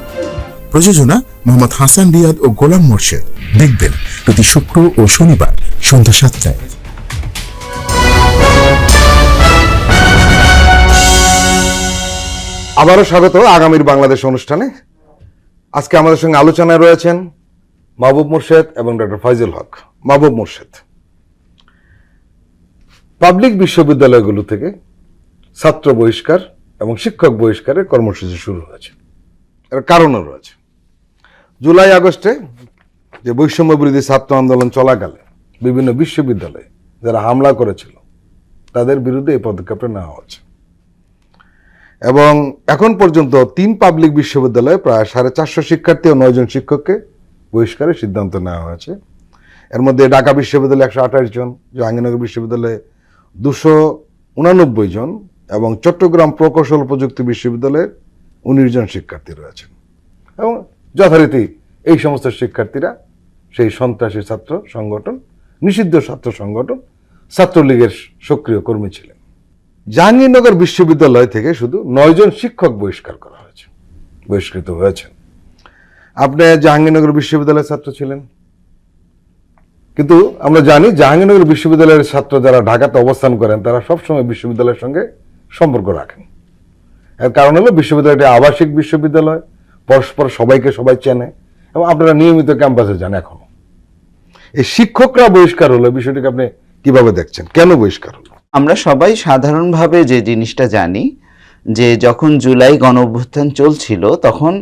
প্রযোজনা মোহাম্মদ হাসান রিয়াদ ও গোলাম মোর্শেদ। দেখবেন প্রতি শুক্র ও শনিবার সন্ধ্যা 7টায়। আবারও স্বাগত আগামীর বাংলাদেশ অনুষ্ঠানে। আজকে আমাদের সঙ্গে আলোচনায় রয়েছেন মাহবুব মোর্শেদ এবং ডক্টর ফয়জুল হক। মাহবুব মোর্শেদ, পাবলিক বিশ্ববিদ্যালয়গুলো থেকে ছাত্র বহিষ্কার এবং শিক্ষক বহিষ্কারের কর্মসূচি শুরু হয়েছে, এর কারণও রয়েছে। জুলাই আগস্টে যে বৈষম্য বিরোধী ছাত্র আন্দোলন চলাকালে বিভিন্ন বিশ্ববিদ্যালয়ে যারা হামলা করেছিল তাদের বিরুদ্ধে এই পদক্ষেপটা নেওয়া হচ্ছে, এবং এখন পর্যন্ত 3 পাবলিক বিশ্ববিদ্যালয়ে প্রায় 450 শিক্ষার্থী ও 9 জন শিক্ষককে বহিষ্কারের সিদ্ধান্ত নেওয়া হয়েছে। এর মধ্যে ঢাকা বিশ্ববিদ্যালয়ে 128 জন, জাহাঙ্গীরনগর বিশ্ববিদ্যালয়ে 289 জন এবং চট্টগ্রাম প্রকৌশল প্রযুক্তি বিশ্ববিদ্যালয়ে 19 জন শিক্ষার্থী রয়েছেন। এবং যথারীতি এই সমস্ত শিক্ষার্থীরা সেই সন্ত্রাসী ছাত্র সংগঠন, নিষিদ্ধ ছাত্র সংগঠন ছাত্রলীগের সক্রিয় কর্মী ছিলেন। জাহাঙ্গীরনগর বিশ্ববিদ্যালয় থেকে শুধু 9 জন শিক্ষক বহিষ্কৃত হয়েছেন। আপনি জাহাঙ্গীরনগর বিশ্ববিদ্যালয়ের ছাত্র ছিলেন, কিন্তু আমরা জানি জাহাঙ্গীরনগর বিশ্ববিদ্যালয়ের ছাত্র যারা ঢাকাতে অবস্থান করেন তারা সবসময় বিশ্ববিদ্যালয়ের সঙ্গে সম্পর্ক রাখেন। এর কারণ হলো বিশ্ববিদ্যালয়টি আবাসিক বিশ্ববিদ্যালয়, পরস্পর সবাইকে সবাই চেনে এবং আপনারা নিয়মিত ক্যাম্পাসে যান। এখনো এই শিক্ষকরা বহিষ্কার হলো, বিষয়টিকে আপনি কিভাবে দেখছেন, কেন বহিষ্কার হলো? আমরা সবাই সাধারণভাবে যে জিনিসটা জানি যে যখন জুলাই গণঅভ্যুত্থান চলছিল তখন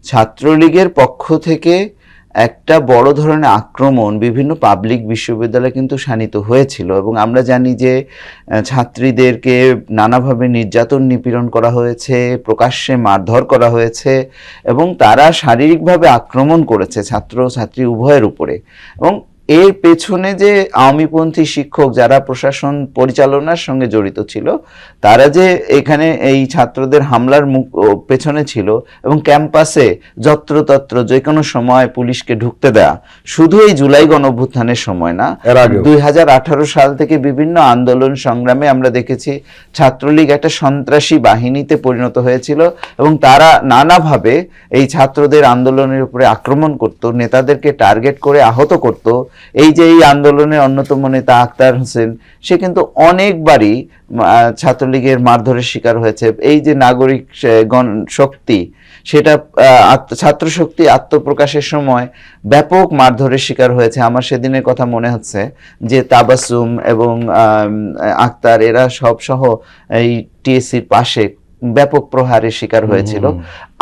ছাত্রলীগের পক্ষ থেকে একটা বড় ধরনের আক্রমণ বিভিন্ন পাবলিক বিশ্ববিদ্যালয়ে কিন্তু শানিত হয়েছিল, এবং আমরা জানি যে ছাত্রীদেরকে নানাভাবে নির্যাতন নিপীড়ন করা হয়েছে, প্রকাশ্যে মারধর করা হয়েছে এবং তারা শারীরিকভাবে আক্রমণ করেছে ছাত্র ছাত্রী উভয়ের উপরে। এবং এর পেছনে যে আওয়ামীপন্থী শিক্ষক যারা প্রশাসন পরিচালনার সঙ্গে জড়িত ছিল তারা যে এখানে এই ছাত্রদের হামলার পেছনে ছিল এবং ক্যাম্পাসে যত্রতত্র যে কোনো সময় পুলিশকে ঢুকতে দেয়া, শুধু এই জুলাই গণঅভ্যুত্থানের সময় না, 2018 সাল থেকে বিভিন্ন আন্দোলন সংগ্রামে আমরা দেখেছি ছাত্রলীগ একটা সন্ত্রাসী বাহিনীতে পরিণত হয়েছিল এবং তারা নানাভাবে এই ছাত্রদের আন্দোলনের উপরে আক্রমণ করত, নেতাদেরকে টার্গেট করে আহত করত। এই যে এই আন্দোলনের অন্যতম নেতা আক্তার হোসেন, সে কিন্তু অনেকবারই ছাত্রলীগের মারধরের শিকার হয়েছে। এই যে নাগরিক শক্তি, সেটা ছাত্র শক্তি আত্মপ্রকাশের সময় ব্যাপক মারধরের শিকার হয়েছে। আমার সেদিনের কথা মনে হচ্ছে যে তাবাসুম এবং আক্তার এরা সব সহ এই টিএসসির পাশে ব্যাপক প্রহারের শিকার হয়েছিল।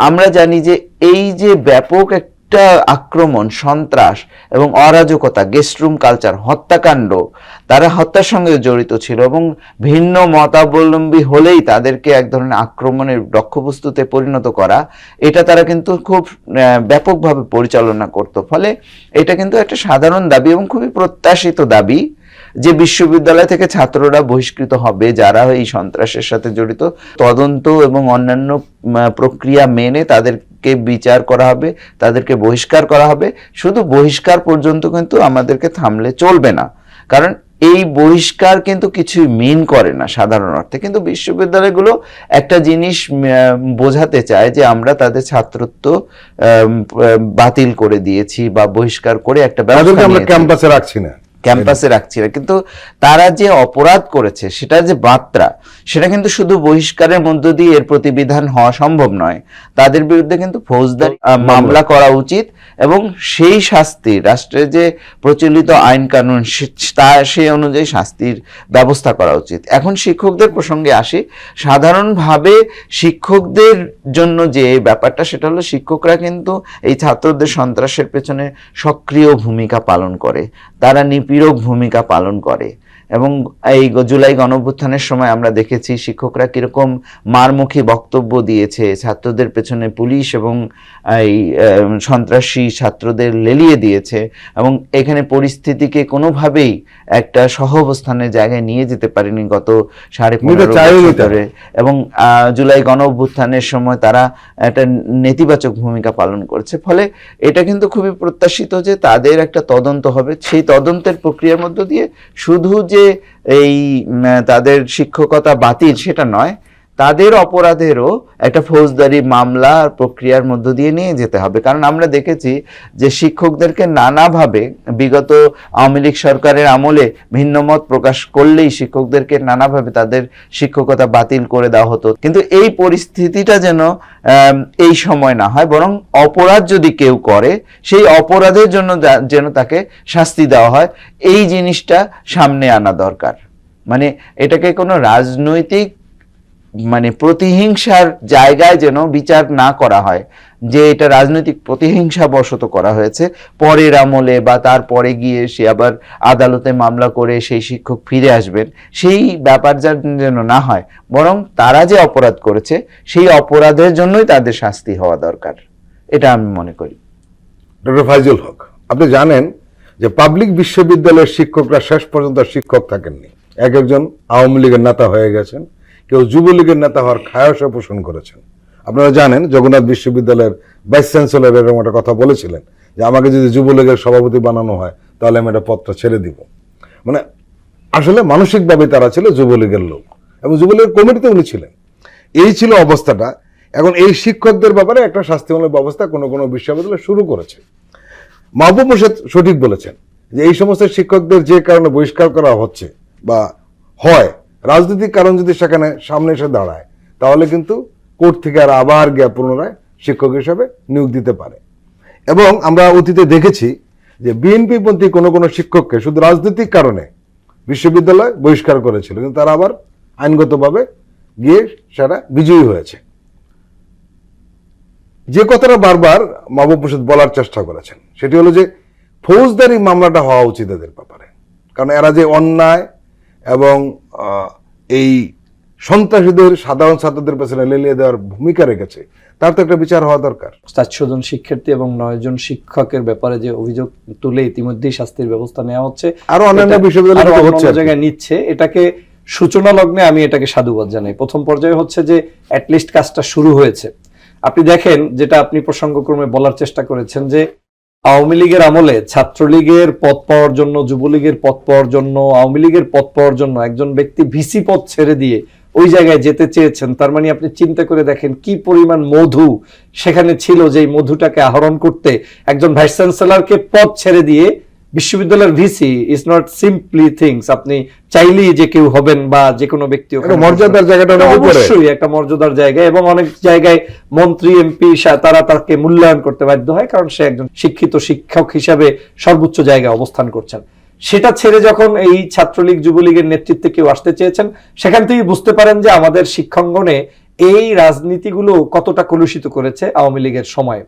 আমরা জানি যে এই যে ব্যাপক একটা প্রত্যেকটা আক্রমণ, সন্ত্রাস এবং অরাজকতা, গেস্ট রুম কালচার, হত্যাকাণ্ড, তারা হত্যার সঙ্গে জড়িত ছিল এবং ভিন্ন মতাবলম্বী হলেই তাদেরকে এক ধরনের আক্রমণের লক্ষ্যবস্তুতে পরিণত করা, এটা তারা কিন্তু খুব ব্যাপকভাবে পরিচালনা করত। ফলে এটা কিন্তু একটা সাধারণ দাবি এবং খুবই প্রত্যাশিত দাবি যে বিশ্ববিদ্যালয় থেকে ছাত্ররা বহিষ্কৃত হবে যারা এই সন্ত্রাসের সাথে জড়িত। তদন্ত এবং অন্যান্য প্রক্রিয়া মেনে তাদেরকে বিচার করা হবে, তাদেরকে বহিষ্কার করা হবে। শুধু বহিষ্কার পর্যন্ত কিন্তু আমাদেরকে থামলে চলবে না, কারণ এই বহিষ্কার কিন্তু কিছুই মিন করে না সাধারণ অর্থে। কিন্তু বিশ্ববিদ্যালয়গুলো একটা জিনিস বোঝাতে চায় যে আমরা তাদের ছাত্রত্ব বাতিল করে দিয়েছি বা বহিষ্কার করে একটা ব্যবস্থা আমরা ক্যাম্পাসে রাখছি না, কিন্তু তারা যে অপরাধ করেছে সেটা যে মাত্রা, সেটা কিন্তু শুধু বহিষ্কারের মধ্য দিয়ে এর প্রতিবিধান হওয়া সম্ভব নয়। তাদের বিরুদ্ধে কিন্তু ফৌজদারি মামলা করা উচিত এবং সেই শাস্তি, রাষ্ট্রের যে প্রচলিত আইন কানুন সেই অনুযায়ী শাস্তির ব্যবস্থা করা উচিত। এখন শিক্ষকদের প্রসঙ্গে আসি। সাধারণভাবে শিক্ষকদের জন্য যে ব্যাপারটা, সেটা হলো শিক্ষকরা কিন্তু এই ছাত্রদের সন্ত্রাসের পেছনে সক্রিয় ভূমিকা পালন করে, তারা নিপীড়ক ভূমিকা পালন করে। এবং এই জুলাই গণঅভ্যুত্থানের সময় আমরা দেখেছি শিক্ষকরা কিরকম মারমুখী বক্তব্য দিয়েছে, ছাত্রদের পেছনে পুলিশ এবং এই সন্ত্রাসী ছাত্রদের লেলিয়ে দিয়েছে এবং এখানে পরিস্থিতিকে কোনোভাবেই একটা সহাবস্থানের জায়গায় নিয়ে যেতে পারেনি গত 15.5 বছর ধরে। এবং জুলাই গণঅভ্যুত্থানের সময় তারা একটা নেতিবাচক ভূমিকা পালন করেছে। ফলে এটা কিন্তু খুবই প্রত্যাশিত যে তাদের একটা তদন্ত হবে। সেই তদন্তের প্রক্রিয়ার মধ্য দিয়ে শুধু যে এই তাদের শিক্ষকতা বাতিল সেটা নয়, তাদের অপরাধেরও একটা ফৌজদারি মামলা প্রক্রিয়ার মধ্য দিয়ে নিয়ে যেতে হবে। কারণ আমরা দেখেছি যে শিক্ষকদেরকে নানাভাবে বিগত আওয়ামী লীগ সরকারের আমলে ভিন্ন মত প্রকাশ করলেই শিক্ষকদেরকে নানাভাবে তাদের শিক্ষকতা বাতিল করে দেওয়া হতো। কিন্তু এই পরিস্থিতিটা যেন এই সময় না হয়, বরং অপরাধ যদি কেউ করে সেই অপরাধের জন্য যেন তাকে শাস্তি দেওয়া হয়, এই জিনিসটা সামনে আনা দরকার। মানে এটাকে কোনো রাজনৈতিক প্রতিহিংসার জায়গায় যেন বিচার না করা হয় যে এটা রাজনৈতিক প্রতিহিংসা বশত করা হয়েছে, পরের আমলে বা তারপরে গিয়ে সে আবার আদালতে মামলা করে সেই শিক্ষক ফিরে আসবেন, সেই ব্যাপার যেন না হয়, বরং তারা যে অপরাধ করেছে সেই অপরাধের জন্যই তাদের শাস্তি হওয়া দরকার, এটা আমি মনে করি। ডক্টর ফাইজুল হক, আপনি জানেন যে পাবলিক বিশ্ববিদ্যালয়ের শিক্ষকরা শেষ পর্যন্ত শিক্ষক থাকেননি। একজন আওয়ামী লীগের নেতা হয়ে গেছেন, কেউ যুবলীগের নেতা হওয়ার খায়সা পোষণ করেছেন। আপনারা জানেন জগন্নাথ বিশ্ববিদ্যালয়ের ভাইস চ্যান্সেলর এরকম একটা কথা বলেছিলেন যে আমাকে যদি যুবলীগের সভাপতি বানানো হয় তাহলে আমি একটা পদটা ছেড়ে দিব। আসলে মানসিকভাবে তারা ছিল যুবলীগের লোক এবং যুবলীগের কমিটিতে উনি ছিলেন। এই ছিল অবস্থাটা। এখন এই শিক্ষকদের ব্যাপারে একটা শাস্তিমূলক ব্যবস্থা কোনো কোনো বিশ্ববিদ্যালয় শুরু করেছে। মাহবুব মোর্শেদ সঠিক বলেছেন যে এই সমস্ত শিক্ষকদের যে কারণে বহিষ্কার করা হচ্ছে বা হয়, রাজনৈতিক কারণ যদি সেখানে সামনে এসে দাঁড়ায় তাহলে কিন্তু কোর্ট থেকে আর আবার গিয়ে পুনরায় শিক্ষক হিসাবে নিয়োগ দিতে পারে। এবং আমরা অতীতে দেখেছি যে বিএনপিপন্থী কোনো কোনো শিক্ষককে শুধু রাজনৈতিক কারণে বিশ্ববিদ্যালয় বহিষ্কার করেছিল, কিন্তু তারা আবার আইনগতভাবে গিয়ে সেটা বিজয়ী হয়েছে। যে কথাটা বারবার মাহবুব মোর্শেদ বলার চেষ্টা করেছেন সেটি হলো যে ফৌজদারি মামলাটা হওয়া উচিত এদের ব্যাপারে, কারণ এরা যে অন্যায় এবং এই সন্ত্রাসীদের সাধারণ ছাত্রদের পেছনে লেলিয়ে দেওয়ার ভূমিকা রেখেছে, তার তো একটা বিচার হওয়া দরকার। 400 জন শিক্ষার্থী এবং 9 জন শিক্ষকের ব্যাপারে যে অভিযোগ তুলে ইতিমধ্যেই শাস্তির ব্যবস্থা নেওয়া হচ্ছে, আরো অন্যান্য বিশ্ববিদ্যালয় জায়গায় নিচ্ছে, এটাকে সূচনা লগ্নে আমি এটাকে সাধুবাদ জানাই। প্রথম পর্যায়ে হচ্ছে যে অ্যাটলিস্ট কাজটা শুরু হয়েছে। আপনি দেখেন, যেটা আপনি প্রসঙ্গক্রমে বলার চেষ্টা করেছেন যে আওয়ামী লীগের আমলে ছাত্রলীগের পদ পাওয়ার জন্য, যুবলীগের পদ পাওয়ার জন্য, আওয়ামী লীগের পদ পাওয়ার জন্য একজন ব্যক্তি ভিসি পদ ছেড়ে দিয়ে ওই জায়গায় যেতে চেয়েছেন। তার মানে আপনি চিন্তা করে দেখেন কি পরিমাণ মধু সেখানে ছিল, যে মধুটাকে আহরণ করতে একজন ভাইস চ্যান্সেলরকে পদ ছেড়ে দিয়ে বিশ্ববিদ্যালয়ের VC is not simply things. আপনি চাইলেই যে কেউ হবেন বা যে কোনো ব্যক্তি, মর্যাদার জায়গাটা অবশ্যই একটা মর্যাদার জায়গা, এবং অনেক জায়গায় মন্ত্রী এমপি তারা তাকে মূল্যায়ন করতে বাধ্য হয়, কারণ সে একজন শিক্ষিত শিক্ষক হিসাবে সর্বোচ্চ জায়গায় অবস্থান করছেন। সেটা ছেড়ে যখন এই ছাত্রলীগ যুবলীগের নেতৃত্বে কেউ আসতে চেয়েছেন, সেখান থেকেই বুঝতে পারেন যে আমাদের শিক্ষাঙ্গনে এই রাজনীতিগুলো কতটা কলুষিত করেছে আওয়ামী লীগের সময়ে।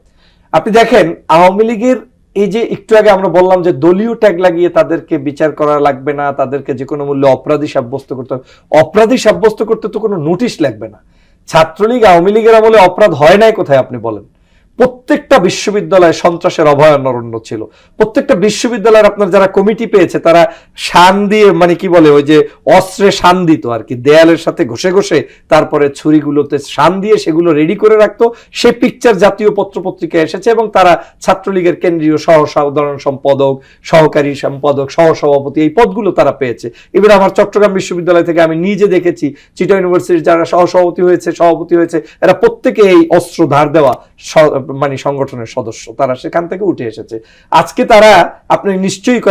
আপনি দেখেন আওয়ামী লীগের এই যে একটু আগে আমরা বললাম যে দলীয় ট্যাগ লাগিয়ে তাদেরকে বিচার করা লাগবে না, তাদেরকে যে কোনো মূল্যে অপরাধী সাব্যস্ত করতে হবে, অপরাধী সাব্যস্ত করতে তো কোনো নোটিশ লাগবে না। ছাত্রলীগ আওয়ামী লীগের আমলে অপরাধ হয় নাই কোথায় আপনি বলেন? প্রত্যেকটা বিশ্ববিদ্যালয়ে সন্ত্রাসের অভয়ারণ্য ছিল। প্রত্যেকটা বিশ্ববিদ্যালয়ের আপনার যারা কমিটি পেয়েছে তারা শান দিয়ে, মানে কি বলে, ওই যে অস্ত্রে শান দিত আর কি, দেয়ালের সাথে ঘষে ঘষে তারপরে ছুরিগুলোতে শান দিয়ে সেগুলো রেডি করে রাখতো। সে পিকচার জাতীয় পত্রপত্রিকায় এসেছে এবং তারা ছাত্রলীগের কেন্দ্রীয় সাধারণ সম্পাদক, সহকারী সম্পাদক, সহসভাপতি এই পদগুলো তারা পেয়েছে। এবার আমার চট্টগ্রাম বিশ্ববিদ্যালয় থেকে আমি নিজে দেখেছি চিটাগং ইউনিভার্সিটির যারা সহসভাপতি হয়েছে, সভাপতি হয়েছে, এরা প্রত্যেকে এই অস্ত্র ধার দেওয়া মানে সংগঠনের সদস্য, তারা সেখান থেকে উঠে এসেছে। আজকে তারা, আপনি নিশ্চয়ই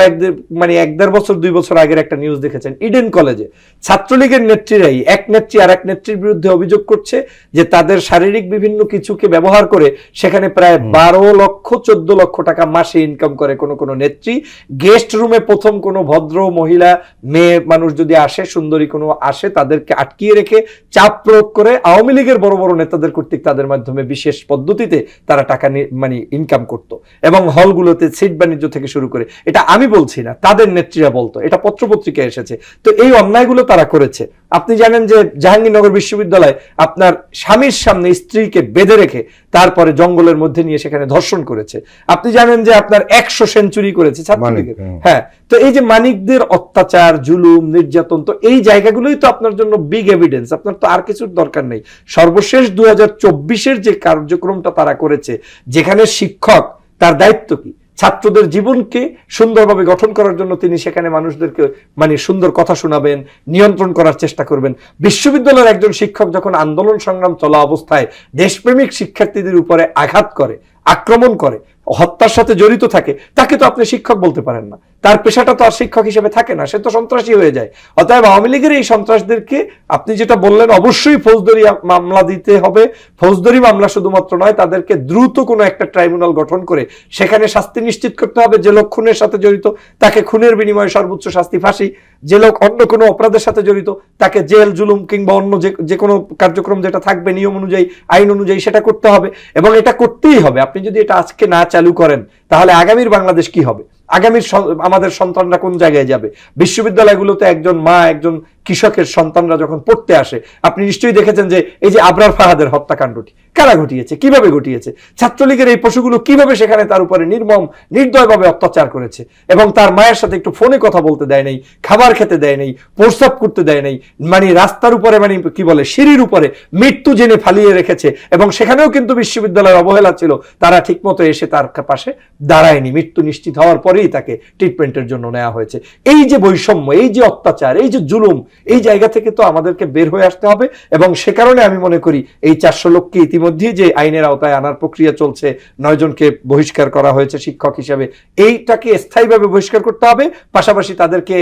এক দেড় বছর 2 বছর আগের একটা নিউজ দেখেছেন, ইডেন কলেজে ছাত্রলীগের নেত্রীরাই এক নেত্রী আর এক নেত্রীর বিরুদ্ধে অভিযোগ করছে যে তাদের শারীরিক বিভিন্ন কিছুকে ব্যবহার করে সেখানে প্রায় 12 লক্ষ 14 লক্ষ টাকা মাসে ইনকাম করে কোন নেত্রী। গেস্ট রুমে প্রথম কোনো ভদ্র মহিলা মেয়ে মানুষ যদি আসে, সুন্দরী কোনো আসে, তাদেরকে আটকিয়ে রেখে চাপ প্রয়োগ করে আওয়ামী লীগের বড় বড় নেতাদের কর্তৃক তাদের মাধ্যমে বিশেষ পদ্ধতিতে তারা টাকা মানে ইনকাম করত এবং হলগুলোতে সিট বাণিজ্য থেকে শুরু করে, এটা আমি বলছি না, তাদের নেত্রীরা বলতো, এটা পত্রপত্রিকায় এসেছে। তো এই অন্যায়গুলো তারা করেছে। আপনি জানেন যে জাহাঙ্গীরনগর বিশ্ববিদ্যালয় আপনার স্বামীর সামনে স্ত্রীকে বেঁধে রেখে তারপরে জঙ্গলের মধ্যে নিয়ে সেখানে ধর্ষণ করেছে। আপনি জানেন যে আপনার 100 সেঞ্চুরি করেছে ছাত্রলীগের। হ্যাঁ, তো এই যে মানিকদের অত্যাচার, জুলুম, নির্যাতন, তো এই জায়গাগুলোই তো আপনার জন্য বিগ এভিডেন্স। আপনার তো আর কিছুর দরকার নেই। সর্বশেষ 2024-এর যে কার্যক্রমটা তারা করেছে, যেখানে শিক্ষক তার দায়িত্ব কি, ছাত্রদের জীবনকে সুন্দরভাবে গঠন করার জন্য তিনি সেখানে মানুষদেরকে মানে সুন্দর কথা শোনাবেন, নিয়ন্ত্রণ করার চেষ্টা করবেন। বিশ্ববিদ্যালয়ের একজন শিক্ষক যখন আন্দোলন সংগ্রাম চলা অবস্থায় দেশপ্রেমিক শিক্ষার্থীদের উপরে আঘাত করে, আক্রমণ করে, হত্যার সাথে জড়িত থাকে, তাকে তো আপনি শিক্ষক বলতে পারেন না। তার পেশাটা তো আর শিক্ষক হিসেবে থাকে না, সে তো সন্ত্রাসী হয়ে যায়। অতএব আওয়ামী লীগের এই সন্ত্রাসদেরকে আপনি যেটা বললেন, অবশ্যই ফৌজদারি মামলা দিতে হবে। ফৌজদারি মামলা শুধুমাত্র নয়, তাদেরকে দ্রুত কোনো একটা ট্রাইব্যুনাল গঠন করে সেখানে শাস্তি নিশ্চিত করতে হবে। যে লোক খুনের সাথে জড়িত তাকে খুনের বিনিময়ে সর্বোচ্চ শাস্তি ফাঁসি, যে লোক অন্য কোনো অপরাধের সাথে জড়িত তাকে জেল, জুলুম কিংবা অন্য যে কোনো কার্যক্রম যেটা থাকবে নিয়ম অনুযায়ী, আইন অনুযায়ী সেটা করতে হবে এবং এটা করতেই হবে। আপনি যদি এটা আজকে না চালু করেন তাহলে আগামীর বাংলাদেশ কি হবে? আগামীর আমাদের সন্তানরা কোন জায়গায় যাবে? বিশ্ববিদ্যালয়গুলোতে একজন মা, একজন কৃষকের সন্তানরা যখন পড়তে আসে, আপনি নিশ্চয়ই দেখেছেন যে এই যে আবরার ফাহাদের হত্যাকাণ্ডটি কারা ঘটিয়েছে, কিভাবে ঘটিয়েছে? ছাত্রলীগের এই পশুগুলো কিভাবে সেখানে তার উপরে নির্মম নির্দয়ভাবে অত্যাচার করেছে এবং তার মায়ের সাথে একটু ফোনে কথা বলতে দেয় নাই, খাবার খেতে দেয় নাই, প্রস্রাব করতে দেয় নাই, মানে রাস্তার উপরে, মানে কি বলে, সিঁড়ির উপরে মৃত্যু জেনে ফালিয়ে রেখেছে এবং সেখানেও কিন্তু বিশ্ববিদ্যালয়ের অবহেলা ছিল, তারা ঠিকমতো এসে তার পাশে দাঁড়ায়নি। মৃত্যু নিশ্চিত হওয়ার পরেই তাকে ট্রিটমেন্টের জন্য নেওয়া হয়েছে। এই যে বৈষম্য, এই যে অত্যাচার, এই যে জুলুম, এই জায়গা থেকে তো আমাদেরকে বের হয়ে আসতে হবে এবং সে কারণে আমি মনে করি এই 400 লোককে ইতিমধ্যেই যে আইনের আওতায় আনার প্রক্রিয়া চলছে, 9 জনকে বহিষ্কার করা হয়েছে শিক্ষক হিসেবে, এইটাকে স্থায়ীভাবে বহিষ্কার করতে হবে। পাশাপাশি তাদেরকে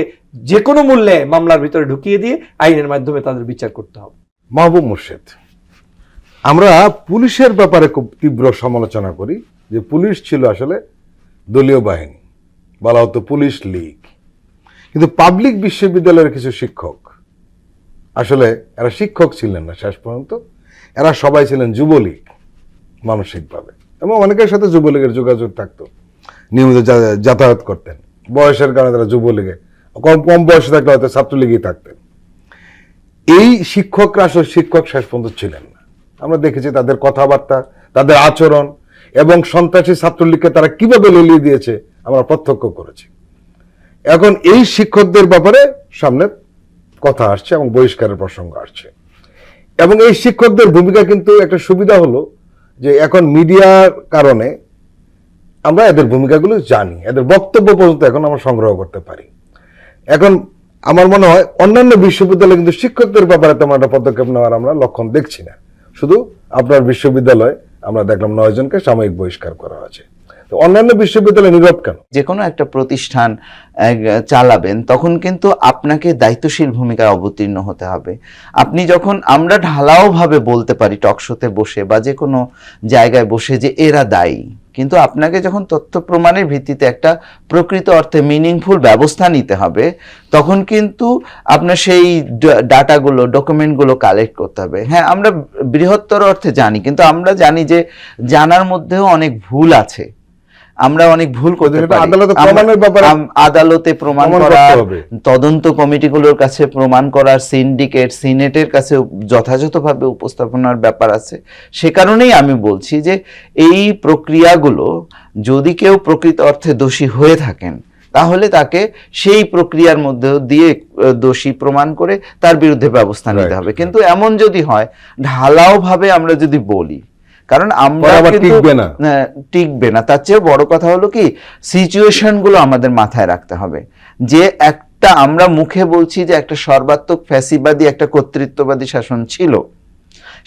যে কোনো মূল্যে মামলার ভিতরে ঢুকিয়ে দিয়ে আইনের মাধ্যমে তাদের বিচার করতে হবে। মাহবুব মোর্শেদ, আমরা পুলিশের ব্যাপারে খুব তীব্র সমালোচনা করি যে পুলিশ ছিল আসলে দলীয় বাহিনী, বলা হতো পুলিশ লীগ। কিন্তু পাবলিক বিশ্ববিদ্যালয়ের কিছু শিক্ষক আসলে এরা শিক্ষক ছিলেন না, শেষ পর্যন্ত এরা সবাই ছিলেন যুবলীগ মানসিকভাবে, এবং অনেকের সাথে যুবলীগের যোগাযোগ থাকতো, নিয়মিত যাতায়াত করতেন। বয়সের কারণে তারা যুবলীগে, কম বয়সে থাকলে হয়তো ছাত্রলীগেই থাকতেন। এই শিক্ষকরা আসলে শিক্ষক শেষ পর্যন্ত ছিলেন না। আমরা দেখেছি তাদের কথাবার্তা, তাদের আচরণ এবং সন্ত্রাসী ছাত্রলীগকে তারা কিভাবে লেলিয়ে দিয়েছে আমরা প্রত্যক্ষ করেছি। এখন এই শিক্ষকদের ব্যাপারে সামনে কথা আসছে এবং বহিষ্কারের প্রসঙ্গ আসছে, এবং এই শিক্ষকদের ভূমিকা কিন্তু একটা সুবিধা হলো যে এখন মিডিয়ার কারণে আমরা এদের ভূমিকাগুলো জানি, এদের বক্তব্য পর্যন্ত এখন আমরা সংগ্রহ করতে পারি। এখন আমার মনে হয় অন্যান্য বিশ্ববিদ্যালয়ে কিন্তু শিক্ষকদের ব্যাপারে তেমন একটা পদক্ষেপ নেওয়ার আমরা লক্ষণ দেখছি না। শুধু আপনার বিশ্ববিদ্যালয়ে আমরা দেখলাম 9 জনকে সাময়িক বহিষ্কার করা হয়েছে। তো অন্যান্য বিশ্ববিদ্যালয়ে নীরব কেন? যে কোনো একটা প্রতিষ্ঠান চালাবেন তখন কিন্তু আপনাকে দায়িত্বশীল ভূমিকায় অবতীর্ণ হতে হবে। আপনি যখন, আমরা ঢালাও ভাবে বলতে পারি টকশোতে বসে বা যে কোনো জায়গায় বসে যে এরা দায়ী, কিন্তু আপনাকে যখন তথ্য প্রমাণের ভিত্তিতে একটা প্রকৃত অর্থে মিনিংফুল ব্যবস্থা নিতে হবে, তখন কিন্তু আপনার সেই ডাটাগুলো, ডকুমেন্টগুলো কালেক্ট করতে হবে। হ্যাঁ, আমরা বৃহত্তর অর্থে জানি, কিন্তু আমরা জানি যে জানার মধ্যেও অনেক ভুল আছে, আমরা অনেক ভুল করতে সেটা পারি। আদালতে প্রমাণের ব্যাপারে আদালতে প্রমাণ প্রমাণ করার, করতে হবে। তদন্ত কমিটিগুলোর কাছে প্রমাণ করার, সিনেটের কাছে যথাযথভাবে উপস্থাপনার ব্যাপার আছে। সে কারণেই আমি বলছি যে এই প্রক্রিয়াগুলো, যদি কেউ প্রকৃত অর্থে দোষী হয়ে থাকেন, তাহলে তাকে সেই প্রক্রিয়ার মধ্যে দিয়ে দোষী প্রমাণ করে তার বিরুদ্ধে ব্যবস্থা নিতে হবে। কিন্তু এমন যদি হয় ঢালাও ভাবে আমরা যদি বলি, কারণ আমরা কিন্তু টিকবে না। তার চেয়ে বড় কথা হলো কি, সিচুয়েশন গুলো আমাদের মাথায় রাখতে হবে। যে একটা আমরা মুখে বলছি যে একটা সর্বাত্মক ফ্যাসিবাদী, একটা কর্তৃত্ববাদী শাসন ছিল,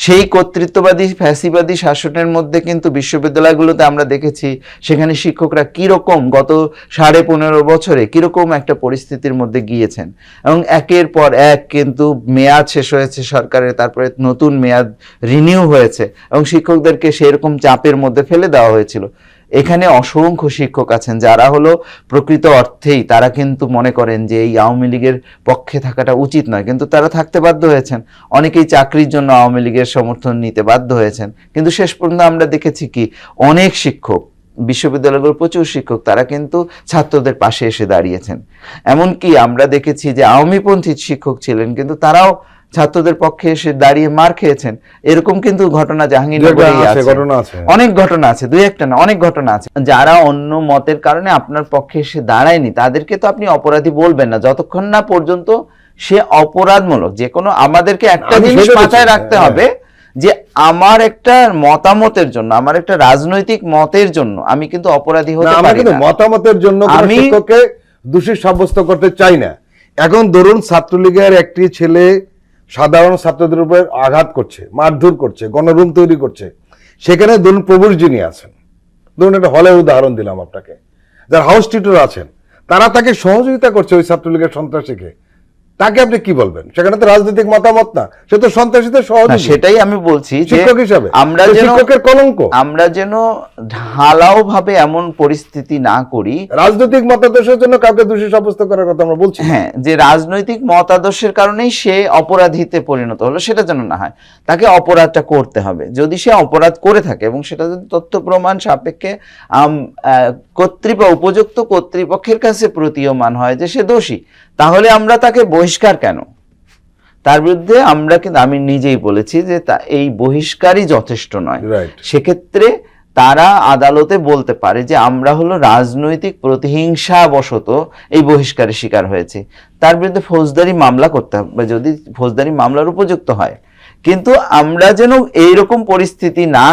সেই কর্তৃত্ববাদী ফ্যাসিবাদী শাসনের মধ্যে কিন্তু বিশ্ববিদ্যালয়গুলোতে আমরা দেখেছি সেখানে শিক্ষকরা কিরকম গত 15.5 বছরে কিরকম একটা পরিস্থিতির মধ্যে গিয়েছেন, এবং একের পর এক কিন্তু মেয়াদ শেষ হয়েছে সরকারের, তারপরে নতুন মেয়াদ রিনিউ হয়েছে, এবং শিক্ষকদেরকে সেরকম চাপের মধ্যে ফেলে দেওয়া হয়েছিল। এখানে অসংখ্য শিক্ষক আছেন যারা হলো প্রকৃত অর্থেই তারা কিন্তু মনে করেন যে এই আওয়ামী লীগের পক্ষে থাকাটা উচিত নয়, কিন্তু তারা থাকতে বাধ্য হয়েছেন। অনেকেই চাকরির জন্য আওয়ামী লীগের সমর্থন নিতে বাধ্য হয়েছেন, কিন্তু শেষ পর্যন্ত আমরা দেখেছি কি অনেক শিক্ষক, বিশ্ববিদ্যালয়গুলোর প্রচুর শিক্ষক, তারা কিন্তু ছাত্রদের পাশে এসে দাঁড়িয়েছেন। এমনকি আমরা দেখেছি যে আওয়ামীপন্থী শিক্ষক ছিলেন, কিন্তু তারাও ছাত্রদের পক্ষে এসে দাঁড়িয়ে মার খেয়েছেন। এরকম কিন্তু ঘটনা জাহাঙ্গীরনগরেই আছে, অনেক ঘটনা আছে, দুই একটা না, অনেক ঘটনা আছে। যারা অন্য মতের কারণে আপনার পক্ষে এসে দাঁড়ায়নি তাদেরকে তো আপনি অপরাধী বলবেন না যতক্ষণ না পর্যন্ত সে অপরাধমূলক। যে কোনো, আমাদেরকে একটা জিনিস মাথায় রাখতে হবে যে আমার একটা মতামতের জন্য, আমার একটা রাজনৈতিক মতের জন্য আমি কিন্তু অপরাধী হতে পারি না। মতামতের জন্য আমি শিক্ষককে দোষী সাব্যস্ত করতে চাই না। এখন ধরুন ছাত্রলীগের একটি ছেলে সাধারণ ছাত্রদের উপর আঘাত করছে, মারধর করছে, গণরুম তৈরি করছে, সেখানে ধরুন প্রভুর যিনি আছেন, ধরুন একটা হলের উদাহরণ দিলাম আপনাকে, যারা হাউস টিউটর আছেন, তারা তাকে সহযোগিতা করছে ওই ছাত্রলীগের সন্ত্রাসীকে, তাকে আপনি কি বলবেন? সেখানে তো রাজনৈতিক মতামত না, সে তো সন্ত্রাসীদের সহযোগী। সেটাই আমি বলছি শিক্ষক হিসাবে আমরা যেন শিক্ষকের কলঙ্ক, আমরা যেন ঢালাও ভাবে এমন পরিস্থিতি না করি। রাজনৈতিক মতাদর্শের জন্য কাউকে দোষী সাব্যস্ত করার কথা আমরা বলছি, হ্যাঁ, যে রাজনৈতিক মতাদর্শের কারণেই সে অপরাধীতে পরিণত হলো সেটা যেন না হয়। তাকে অপরাধটা করতে হবে, যদি সে অপরাধ করে থাকে এবং সেটা যদি তথ্য প্রমাণ সাপেক্ষে উপযুক্ত কর্তৃপক্ষের কাছে প্রতীয়মান হয় যে সে দোষী, তাহলে আমরা তাকে বহিষ্কার কেন? তার বিরুদ্ধে আমরা কিন্তু, আমি নিজেই বলেছি যে এই বহিষ্কারই যথেষ্ট নয়। সেক্ষেত্রে তারা আদালতে বলতে পারে যে আমরা হলো রাজনৈতিক প্রতিহিংসাবশত এই বহিষ্কারের শিকার হয়েছে, তার বিরুদ্ধে ফৌজদারি মামলা করতে হবে যদি ফৌজদারি মামলার উপযুক্ত হয়। কিন্তু আমরা যেন এইরকম পরিস্থিতি না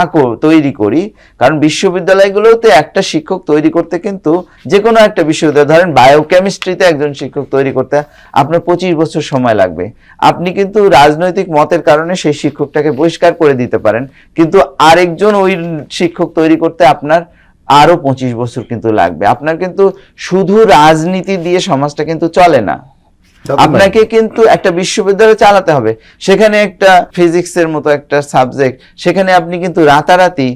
তৈরি করি, কারণ বিশ্ববিদ্যালয়গুলোতে একটা শিক্ষক তৈরি করতে কিন্তু, যে কোনো একটা বিশ্ববিদ্যালয় ধরেন বায়োকেমিস্ট্রিতে একজন শিক্ষক তৈরি করতে আপনার 25 বছর সময় লাগবে। আপনি কিন্তু রাজনৈতিক মতের কারণে সেই শিক্ষকটাকে বহিষ্কার করে দিতে পারেন, কিন্তু আরেকজন ওই শিক্ষক তৈরি করতে আপনার আরো 25 বছর কিন্তু লাগবে। আপনার কিন্তু শুধু রাজনীতি দিয়ে সমাজটা কিন্তু চলে না, আপনাকে কিন্তু একটা বিশ্ববিদ্যালয় চালাতে হবে। সেখানে একটা ফিজিক্সের মতো একটা সাবজেক্ট, সেখানে আপনি কিন্তু রাতারাতি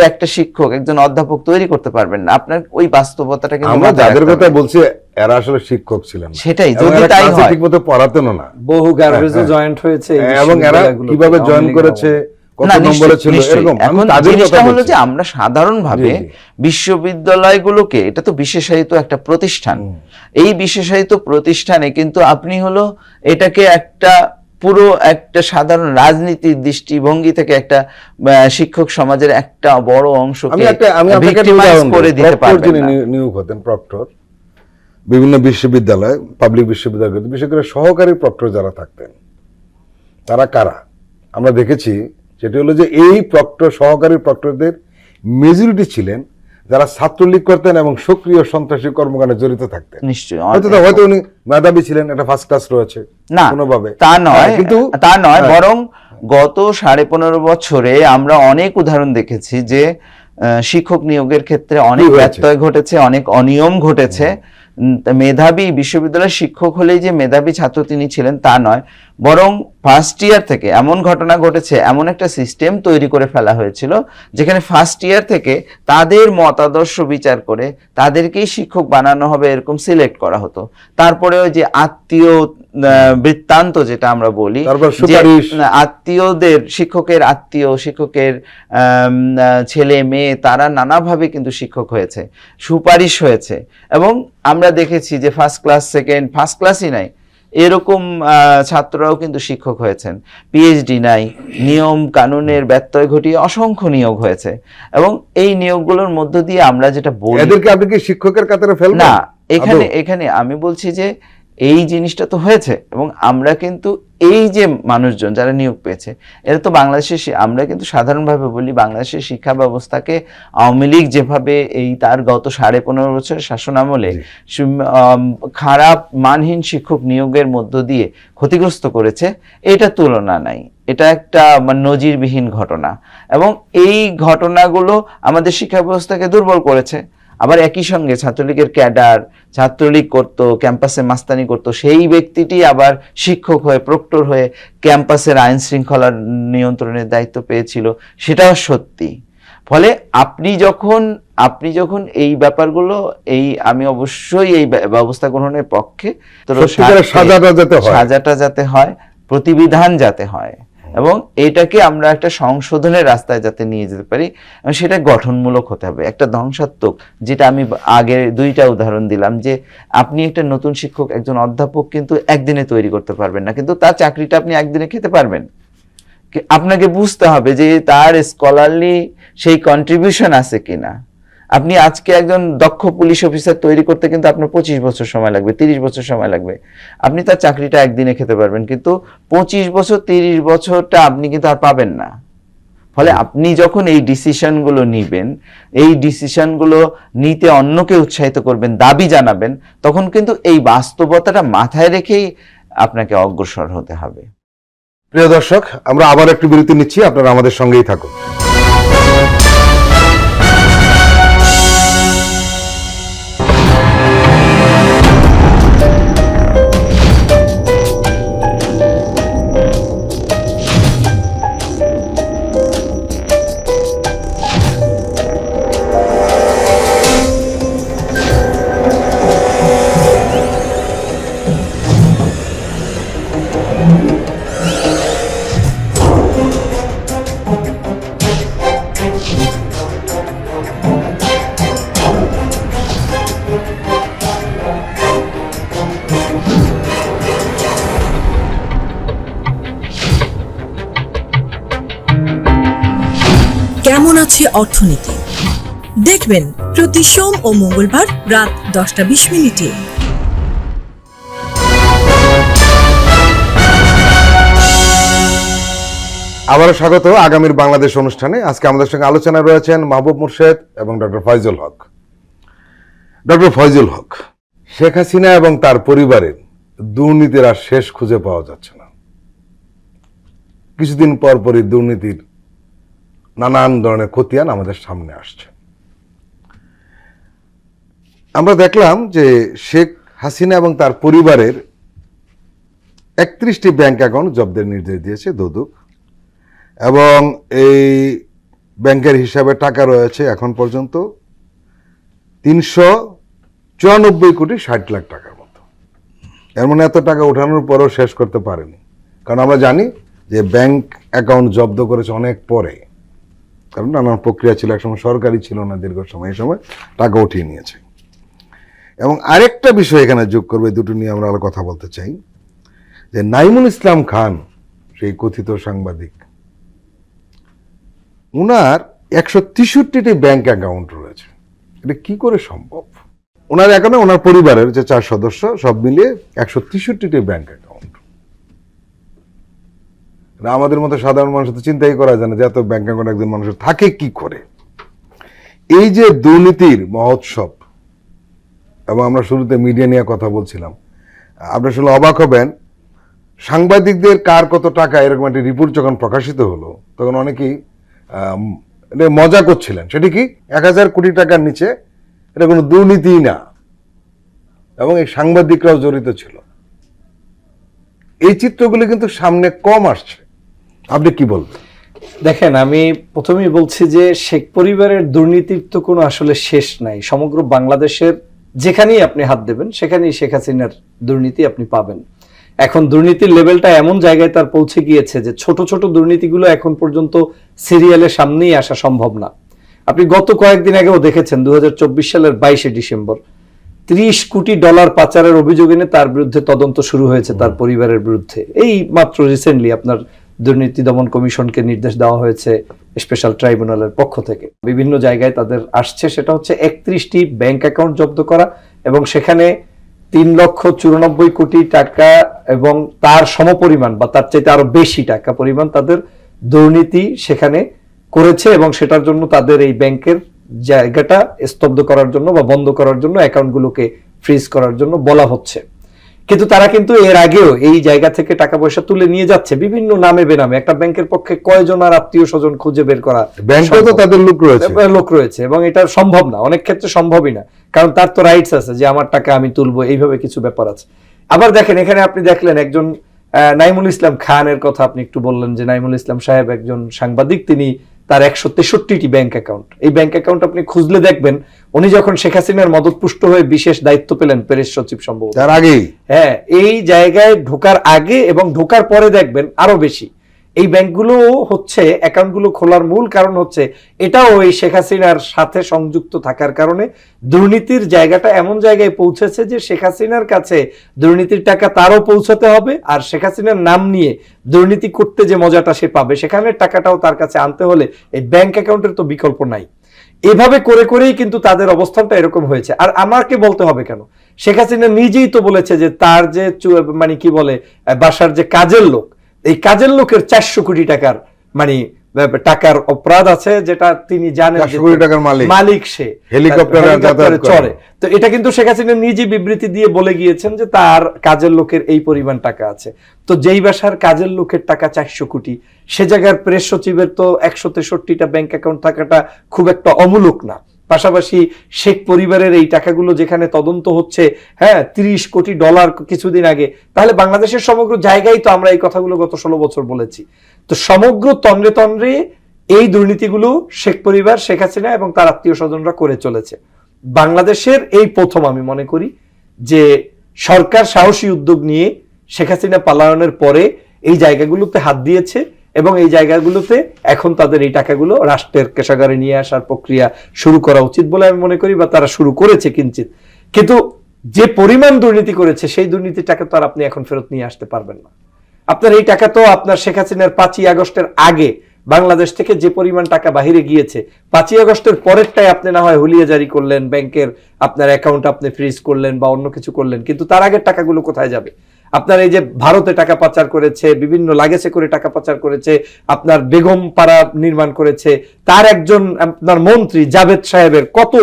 একটা শিক্ষক, একজন অধ্যাপক তৈরি করতে পারবেন না। আপনার ওই বাস্তবতাটা কিন্তু, আমরা যাদের কথা বলছি এরা আসলে শিক্ষক ছিলেন না, সেটাই যদি তাই হয়, ঠিকমতো পড়াতেনও না, বহু গার্বেজে জয়েন্ট হয়েছে, এবং এরা কিভাবে জয়েন করেছে, কত নম্বরে ছিল, এরকম। এখন জিনিসটা হলো যে আমরা সাধারণভাবে বিশ্ববিদ্যালয়গুলোকে, এটা তো বিশেষায়িত একটা প্রতিষ্ঠান, এই বিশেষায়িত প্রতিষ্ঠানে কিন্তু আপনি হলো এটাকে একটা পুরো একটা সাধারণ রাজনীতির দৃষ্টিভঙ্গি থেকে একটা শিক্ষক সমাজের একটা বড় অংশকে ভিক্টিমাইজ করে দিতে পারবেন না। নিয়োগ হতেন প্রক্টর বিভিন্ন বিশ্ববিদ্যালয়, পাবলিক বিশ্ববিদ্যালয়গুলোতে, বিশেষ করে সহকারী প্রক্টর যারা থাকতেন, তারা কারা? আমরা দেখেছি সেটি হলো যে এই প্রক্টর, সহকারী প্রক্টরদের মেজরিটি ছিলেন যারা ছাত্রলীগ করতেন এবং সক্রিয় সন্ত্রাসী কর্মকাণ্ডে জড়িত থাকতেন। নিশ্চয়ই, হয়তো উনি মেধাবী ছিলেন, একটা ফার্স্ট ক্লাস রয়েছে, না কোনোভাবে তা নয়, কিন্তু তা নয়, বরং গত 15.5 বছরে আমরা অনেক উদাহরণ দেখেছি যে শিক্ষক নিয়োগের ক্ষেত্রে অনেক ব্যত্যয় ঘটেছে, অনেক অনিয়ম ঘটেছে। মেধাবী বিশ্ববিদ্যালয়ের শিক্ষক হলেই যে মেধাবী ছাত্র তিনি ছিলেন তা নয়, বরং ফার্স্ট ইয়ার থেকে এমন ঘটনা ঘটেছে, এমন একটা সিস্টেম তৈরি করে ফেলা হয়েছিল যেখানে ফার্স্ট ইয়ার থেকে তাদের মতাদর্শ বিচার করে তাদেরকেই শিক্ষক বানানো হবে এরকম সিলেক্ট করা হতো। তারপরে ওই যে আত্মীয় বৃত্তান্ত যেটা আমরা বলি, তারপর যে সুপারিশ, আত্মীয়দের, শিক্ষকের আত্মীয়, শিক্ষকের ছেলে মেয়ে, তারা নানাভাবে কিন্তু শিক্ষক হয়েছে, সুপারিশ হয়েছে। এবং আমরা দেখেছি যে ফার্স্ট ক্লাসই নাই এরকম ছাত্ররাও কিন্তু শিক্ষক হয়েছেন, পিএইচডি নাই, নিয়ম কানুনের ব্যত্যয় ঘটিয়ে অসংখ্য নিয়োগ হয়েছে। এবং এই নিয়োগগুলোর মধ্য দিয়ে আমরা যেটা বলি, এদেরকে আপনি কি শিক্ষকের কাতারে ফেলবেন না, এখানে আমি বলছি যে এই জিনিসটা তো হয়েছে, এবং আমরা কিন্তু এই যে মানুষজন যারা নিয়োগ পেয়েছে এরা তো বাংলাদেশের, আমরা কিন্তু সাধারণভাবে বলি বাংলাদেশের শিক্ষা ব্যবস্থাকে আওয়ামী লীগ যেভাবে এই তার গত 15.5 বছরের শাসন আমলে খারাপ মানহীন শিক্ষক নিয়োগের মধ্য দিয়ে ক্ষতিগ্রস্ত করেছে, এটা তুলনা নাই। এটা একটা নজিরবিহীন ঘটনা, এবং এই ঘটনাগুলো আমাদের শিক্ষা ব্যবস্থাকে দুর্বল করেছে। আবার একই সঙ্গে ছাত্রলীগের ক্যাডার, ছাত্রলীগ করত, ক্যাম্পাসে মাস্তানি করত, সেই ব্যক্তিটি আবার শিক্ষক হয়ে, প্রক্টর হয়ে ক্যাম্পাসের আইন শৃঙ্খলার নিয়ন্ত্রণের দায়িত্ব পেয়েছিল, সেটাও সত্যি। ফলে আপনি যখন এই ব্যাপারগুলো, আমি অবশ্যই এই ব্যবস্থা গ্রহণের পক্ষে, সাজাটা যাতে হয়, প্রতিবিধান যাতে হয়, এবং এটাকে আমরা একটা সংশোধনের রাস্তায় যাতে নিয়ে যেতে পারি, সেটা গঠনমূলক হতে হবে। একটা ধ্বংসাত্মক, যেটা আমি আগে 2টা উদাহরণ দিলাম, যে আপনি একটা নতুন শিক্ষক, একজন অধ্যাপক কিন্তু একদিনে তৈরি করতে পারবেন না, কিন্তু তার চাকরিটা আপনি একদিনে খেতে পারবেন। আপনাকে বুঝতে হবে যে তার স্কলারলি সেই কন্ট্রিবিউশন আছে কিনা। আপনি আজকে একজন দক্ষ পুলিশ অফিসার তৈরি করতে কিন্তু আপনার 25 বছর সময় লাগবে, 30 বছর সময় লাগবে। আপনি তার চাকরিটা একদিনে খেতে পারবেন, কিন্তু 25 বছর 30 বছরটা আপনি কিন্তু আর পাবেন না। ফলে আপনি যখন এই ডিসিশনগুলো নিবেন, এই ডিসিশনগুলো নিতে অন্যকে উৎসাহিত করবেন, দাবি জানাবেন, তখন কিন্তু এই বাস্তবতাটা মাথায় রেখেই আপনাকে অগ্রসর হতে হবে। প্রিয় দর্শক, আমরা আবার একটু বিরতি নিচ্ছি, আপনারা আমাদের সঙ্গেই থাকুন। কেমন আছে অর্থনীতি দেখবেন প্রতি সোম ও মঙ্গলবার রাত 10:20 আবারও স্বাগত আগামীর বাংলাদেশ অনুষ্ঠানে। আজকে আমাদের সঙ্গে আলোচনায় রয়েছেন মাহবুব মোর্শেদ এবং ডক্টর ফয়জুল হক। ডক্টর ফয়জুল হক, শেখ হাসিনা এবং তার পরিবারের দুর্নীতির আর শেষ খুঁজে পাওয়া যাচ্ছে না। কিছুদিন পর পরই দুর্নীতির নানান ধরনের খতিয়ান আমাদের সামনে আসছে। আমরা দেখলাম যে শেখ হাসিনা এবং তার পরিবারের 31টি ব্যাংক অ্যাকাউন্ট জব্দের নির্দেশ দিয়েছে দুদক, এবং এই ব্যাংকের হিসাবে টাকা রয়েছে এখন পর্যন্ত 394,60,00,000 টাকার মতো। এর মানে এত টাকা ওঠানোর পরেও শেষ করতে পারেনি, কারণ আমরা জানি যে ব্যাংক অ্যাকাউন্ট জব্দ করেছে অনেক পরে, কারণ নানান প্রক্রিয়া ছিল, একসময় সরকারি ছিল না দীর্ঘ সময়, এই সময় টাকা উঠিয়ে নিয়েছে। এবং আরেকটা বিষয় এখানে যোগ করবে, দুটো নিয়ে আমরা কথা বলতে চাই, যে নাইমুল ইসলাম খান, সেই কথিত সাংবাদিক, উনার 163টি ব্যাংক অ্যাকাউন্ট রয়েছে। এটা কি করে সম্ভব? ওনার অ্যাকাউন্টে ওনার পরিবারের যে 4 সদস্য সব মিলিয়ে 163টি ব্যাংক অ্যাকাউন্ট। আমাদের মতো সাধারণ মানুষ তো চিন্তাই করা যায় না যে এত ব্যাংক অ্যাকাউন্ট একজন মানুষের থাকে কি করে। এই যে দুর্নীতির মহোৎসব, এবং আমরা শুরুতে মিডিয়া নিয়ে কথা বলছিলাম, আপনারা শুনলে অবাক হবেন, সাংবাদিকদের কার কত টাকা এরকম একটা রিপোর্ট যখন প্রকাশিত হলো, তখন অনেকেই মজা করছিলেন। সেটি কি 1000 কোটি টাকার নিচে, এটা কোনো দুর্নীতিই না, এবং এই সাংবাদিকরাও জড়িত ছিল। এই চিত্রগুলো কিন্তু সামনে কম আসছে। আপনি কি বলবেন? দেখেন, আমি প্রথমেই বলছি যে শেখ পরিবারের দুর্নীতির তো কোনো আসলে শেষ নাই। সমগ্র বাংলাদেশের যেখানেই আপনি হাত দেবেন সেখানেই শেখ হাসিনার দুর্নীতি আপনি পাবেন। এখন দুর্নীতির লেভেলটা এমন জায়গায় তার পৌঁছে গিয়েছে যে ছোট ছোট দুর্নীতিগুলো এখন পর্যন্ত সিরিয়ালের সামনেই আসা সম্ভব না। আপনি গত কয়েকদিন আগেও দেখেছেন 2024 সালের 22শে ডিসেম্বর $30 কোটি পাচারের অভিযোগ এনে তার বিরুদ্ধে তদন্ত শুরু হয়েছে তার পরিবারের বিরুদ্ধে। এই মাত্র রিসেন্টলি আপনার দুর্নীতি দমন কমিশনকে নির্দেশ দেওয়া হয়েছে স্পেশাল ট্রাইব্যুনালের পক্ষ থেকে। বিভিন্ন জায়গায় তাদের আসছে, সেটা হচ্ছে 31টি ব্যাংক অ্যাকাউন্ট জব্দ করা এবং সেখানে 3,94 কোটি টাকা এবং তার সমপরিমাণ বা তার চাইতে আরো বেশি টাকা পরিমাণ তাদের দুর্নীতি সেখানে করেছে এবং সেটার জন্য তাদের এই ব্যাংকের জায়গাটা স্তব্ধ করার জন্য বা বন্ধ করার জন্য, অ্যাকাউন্টগুলোকে ফ্রিজ করার জন্য বলা হচ্ছে। কিন্তু তারা কিন্তু এর আগেও এই জায়গা থেকে টাকা পয়সা তুলে নিয়ে যাচ্ছে বিভিন্ন নামে বেনামে। একটা ব্যাংকের পক্ষে কয়জন আর আত্মীয় স্বজন খুঁজে বের করা ব্যাংকে তো তাদের লোক রয়েছে এবং এটা সম্ভব না, অনেক ক্ষেত্রে সম্ভবই না, কারণ তার তো রাইটস আছে যে আমার টাকা আমি তুলবো, এইভাবে কিছু ব্যাপার আছে। আবার দেখেন, এখানে আপনি দেখলেন একজন নাইমুল ইসলাম খানের কথা আপনি একটু বললেন যে নাইমুল ইসলাম সাহেব একজন সাংবাদিক, তিনি তার 163টি ব্যাংক অ্যাকাউন্ট, এই ব্যাংক অ্যাকাউন্ট আপনি খুঁজলে দেখবেন উনি যখন শেখ হাসিনার মদতপুষ্ট হয়ে বিশেষ দায়িত্ব পেলেন প্রেস সচিব সম্ভবত তার আগেই, হ্যাঁ, এই জায়গায় ঢোকার আগে এবং ঢোকার পরে দেখবেন আরো বেশি। এই ব্যাংকগুলো হচ্ছে, অ্যাকাউন্টগুলো খোলার মূল কারণ হচ্ছে এটাও এই শেখ হাসিনার সাথে সংযুক্ত থাকার কারণে দুর্নীতির জায়গাটা এমন জায়গায় পৌঁছেছে যে শেখ হাসিনার কাছে দুর্নীতির টাকা তারও পৌঁছাতে হবে, আর শেখ হাসিনার নাম নিয়ে দুর্নীতি করতে যে মজাটা সে পাবে সেখানে টাকাটাও তার কাছে আনতে হলে এই ব্যাংক অ্যাকাউন্টের তো বিকল্প নাই। এভাবে করে করেই কিন্তু তাদের অবস্থানটা এরকম হয়েছে। আর আমাকে বলতে হবে কেন, শেখ হাসিনা নিজেই তো বলেছে যে তার যে মানে কি বলে বাসার যে কাজের লোক, এই কাজের লোকের 400 কোটি টাকার মানে টাকার অপরাধ আছে, যেটা তিনি জানেন 400 কোটি টাকার মালিক সে হেলিকপ্টারে চড়ে। তো এটা কিন্তু শেখ হাসিনা নিজে বিবৃতি দিয়ে বলে গিয়েছেন যে তার কাজের লোকের এই পরিমাণ টাকা আছে। তো যেই বাসার কাজের লোকের টাকা 400 কোটি, সে জায়গার প্রেস সচিবের তো 163টা ব্যাংক অ্যাকাউন্ট থাকাটা খুব একটা অমূলক না। পাশাপাশি শেখ পরিবারের এই টাকাগুলো যেখানে তদন্ত হচ্ছে, হ্যাঁ, $30 কোটি কিছুদিন আগে, তাহলে বাংলাদেশের সমগ্র জায়গায় তো আমরা এই কথাগুলো গত 16 বছর বলেছি। তো সমগ্র তন্দ্রে তন্দ্রে এই দুর্নীতিগুলো শেখ পরিবার, শেখ হাসিনা এবং তার আত্মীয় স্বজনরা করে চলেছে। বাংলাদেশের এই প্রথম আমি মনে করি যে সরকার সাহসী উদ্যোগ নিয়ে শেখ হাসিনা পালায়নের পরে এই জায়গাগুলোতে হাত দিয়েছে এবং এই জায়গাগুলোতে এখন তাদের এই টাকাগুলো রাষ্ট্রের কোষাগারে নিয়ে আসার প্রক্রিয়া শুরু করা উচিত বলে আমি মনে করি, বা তারা শুরু করেছে কিঞ্চিত। কিন্তু যে পরিমাণ দুর্নীতি করেছে সেই দুর্নীতির টাকা তো আর আপনি এখন ফেরত নিয়ে আসতে পারবেন না। আপনার এই টাকা তো আপনার শেখ হাসিনার 5ই আগস্টের আগে বাংলাদেশ থেকে যে পরিমাণ টাকা বাহিরে গিয়েছে, 5ই আগস্টের পরেরটাই আপনি না হয় হুলিয়া জারি করলেন, ব্যাংকের আপনার অ্যাকাউন্ট আপনি ফ্রিজ করলেন বা অন্য কিছু করলেন, কিন্তু তার আগের টাকাগুলো কোথায় যাবে? আপনার এই যে ভারতে টাকা পাচার করেছে, বিভিন্ন লাগেজে করে টাকা পাচার করেছে, আপনার বেগম পাড়া নির্মাণ করেছে, তার একজন আপনার মন্ত্রী জাভেদ সাহেবের কত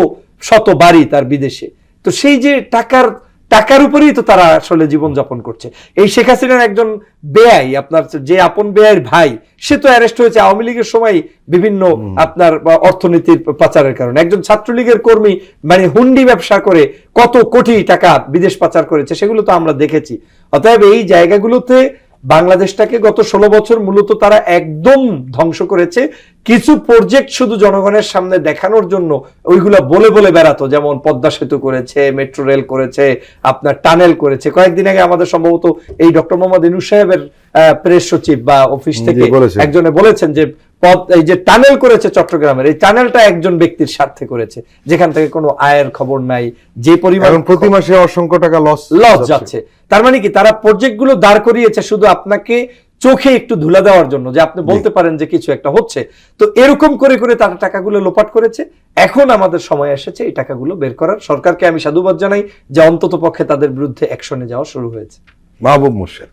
শত বাড়ি তার বিদেশে। তো সেই যে টাকার উপরেই তো তারা আসলে জীবনযাপন করছে। এই শেখ হাসিনার একজন বেয়াই, আপনার যে আপন বেয়াইয়ের ভাই, সে তো অ্যারেস্ট হয়েছে আওয়ামী লীগের সময় বিভিন্ন আপনার অর্থনীতির পাচারের কারণে। একজন ছাত্রলীগের কর্মী মানে হুন্ডি ব্যবসা করে কত কোটি টাকা বিদেশ পাচার করেছে, সেগুলো তো আমরা দেখেছি। অতএব এই জায়গাগুলোতে বাংলাদেশটাকে গত 16 বছর মূলত তারা একদম ধ্বংস করেছে। কিছু প্রজেক্ট শুধু জনগণের সামনে দেখানোর জন্য ওইগুলো বলে বলে বেড়াতো, যেমন পদ্মা সেতু করেছে, মেট্রো রেল করেছে, আপনার টানেল করেছে। কয়েকদিন আগে আমাদের সম্ভবত এই ডক্টর মোহাম্মদ ইউনূস সাহেবের প্রেস সচিব বা অফিস থেকে একজনে বলেছেন যে এই যে টানেল করেছে চট্টগ্রামের, এই টানেলটা একজন ব্যক্তির স্বার্থে করেছে, যেখান থেকে কোনো আয়ের খবর নাই, যে পরিমাণ প্রতি মাসে অসংখ্য টাকা লস যাচ্ছে। তার মানে কি, তারা প্রজেক্ট গুলো দাঁড় করিয়েছে শুধু আপনাকে চোখে একটু ধুলা দেওয়ার জন্য, যে আপনি বলতে পারেন যে কিছু একটা হচ্ছে। তো এরকম করে করে তারা টাকাগুলো লোপাট করেছে। এখন আমাদের সময় এসেছে এই টাকাগুলো বের করার। সরকারকে আমি সাধুবাদ জানাই যে অন্তত পক্ষে তাদের বিরুদ্ধে অ্যাকশনে যাওয়া শুরু হয়েছে। মাহবুব মোর্শেদ,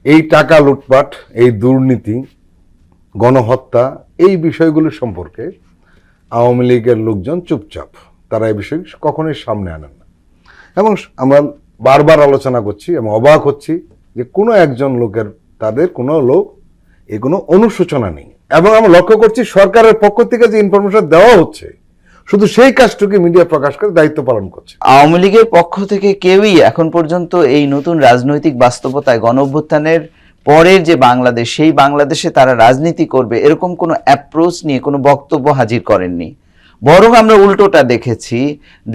এই টাকা লুটপাট, এই দুর্নীতি, গণহত্যা, এই বিষয়গুলো সম্পর্কে আওয়ামী লীগের লোকজন চুপচাপ, তারা এই বিষয় কখনোই সামনে আনেন না। এবং আমরা বারবার আলোচনা করছি এবং অবাক হচ্ছি যে কোনো একজন লোকের, তাদের কোনো লোক এই কোনো অনুশোচনা নেই। এবং আমরা লক্ষ্য করছি সরকারের পক্ষ থেকে যে ইনফরমেশন দেওয়া হচ্ছে, শুধু সেই কাজটুকু মিডিয়া প্রকাশ করে দায়িত্ব পালন করছে। আওয়ামী লীগের পক্ষ থেকে কেউই এখন পর্যন্ত এই নতুন রাজনৈতিক বাস্তবতায় গণঅভ্যুত্থানের পরের যে বাংলাদেশ, সেই বাংলাদেশে তারা রাজনীতি করবে এরকম কোনো অ্যাপ্রোচ নিয়ে কোনো বক্তব্য হাজির করেননি। বরং আমরা উল্টোটা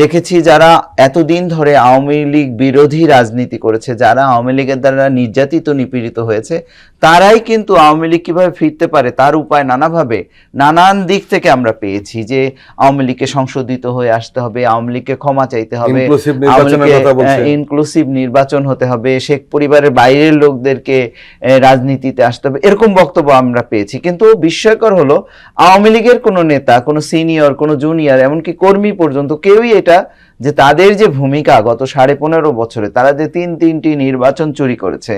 দেখেছি যারা এতদিন ধরে আওয়ামী লীগ বিরোধী রাজনীতি করেছে, যারা আওয়ামী লীগের দ্বারা নির্যাতিত নিপীড়িত হয়েছে, তারাই কিন্তু আওয়ামী লীগ কিভাবে ফিরতে পারে তার উপায় নানান দিক থেকে আমরা পেয়েছি। যে আওয়ামী লীগকে সংশোধিত হয়ে আসতে হবে, আওয়ামী লীগকে ক্ষমা চাইতে হবে, ইনক্লুসিভ নির্বাচন হতে হবে, শেখ পরিবারের বাইরের লোকদেরকে রাজনীতিতে আসতে হবে, এরকম বক্তব্য আমরা পেয়েছি। কিন্তু বিস্ময়কর হলো আওয়ামী লীগের কোনো নেতা, কোনো সিনিয়র, কোনো জুনিয়র, এমনকি কর্মী পর্যন্ত কেউই এটা যে তাদের যে ভূমিকা গত 15.5 বছরে তারা যে তিনটি নির্বাচন চুরি করেছে,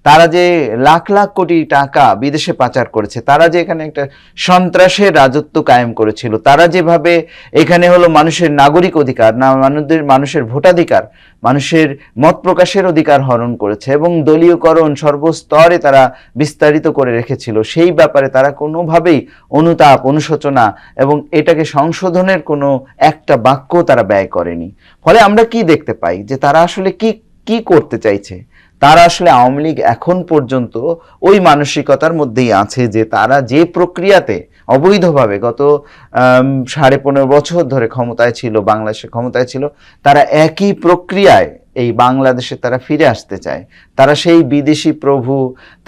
তারা যে লাখ লাখ কোটি টাকা বিদেশে পাচার করেছে, তারা যে এখানে একটা সন্ত্রাসের রাজত্ব কায়েম করেছিল, তারা যেভাবে এখানে হলো মানুষের নাগরিক অধিকার না, মানুষের ভোটাধিকার, মানুষের মত প্রকাশের অধিকার হরণ করেছে এবং দলীয়করণ সর্বস্তরে তারা বিস্তারিত করে রেখেছিল, সেই ব্যাপারে তারা কোনোভাবেই অনুতাপ, অনুশোচনা এবং এটাকে সংশোধনের কোনো একটা বাক্য তারা ব্যয় করেনি। ফলে আমরা কি দেখতে পাই যে তারা আসলে কি করতে চাইছে। তারা আসলে আওয়ামী লীগ এখন পর্যন্ত ওই মানসিকতার মধ্যেই আছে যে তারা যে প্রক্রিয়াতে অবৈধভাবে গত 15.5 বছর ধরে ক্ষমতায় ছিল, বাংলাদেশে ক্ষমতায় ছিল, তারা একই প্রক্রিয়ায় এই বাংলাদেশে তারা ফিরে আসতে চায়। তারা সেই বিদেশি প্রভু,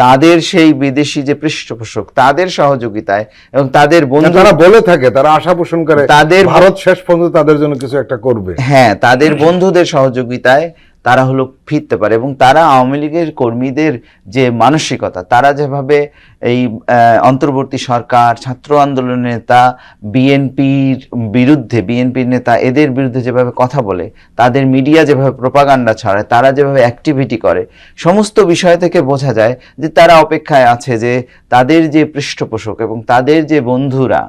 তাদের সেই বিদেশি যে পৃষ্ঠপোষক, তাদের সহযোগিতায় এবং তাদের বন্ধু, তারা বলে থাকে, তারা আশা পোষণ করে তাদের ভারত শেষ পর্যন্ত তাদের জন্য কিছু একটা করবে। হ্যাঁ, তাদের বন্ধুদের সহযোগিতায় তারা হলো ফিরতে পারে। এবং তারা আওয়ামী লীগের কর্মীদের যে মানসিকতা, তারা যেভাবে এই অন্তর্বর্তী সরকার, ছাত্র আন্দোলনের নেতা, বিএনপির নেতা, এদের বিরুদ্ধে যেভাবে কথা বলে, তাদের মিডিয়া যেভাবে প্রোপাগান্ডা ছড়ায়, তারা যেভাবে অ্যাক্টিভিটি করে, সমস্ত বিষয় থেকে বোঝা যায় যে তারা অপেক্ষায় আছে যে তাদের যে পৃষ্ঠপোষক এবং তাদের যে বন্ধুরা,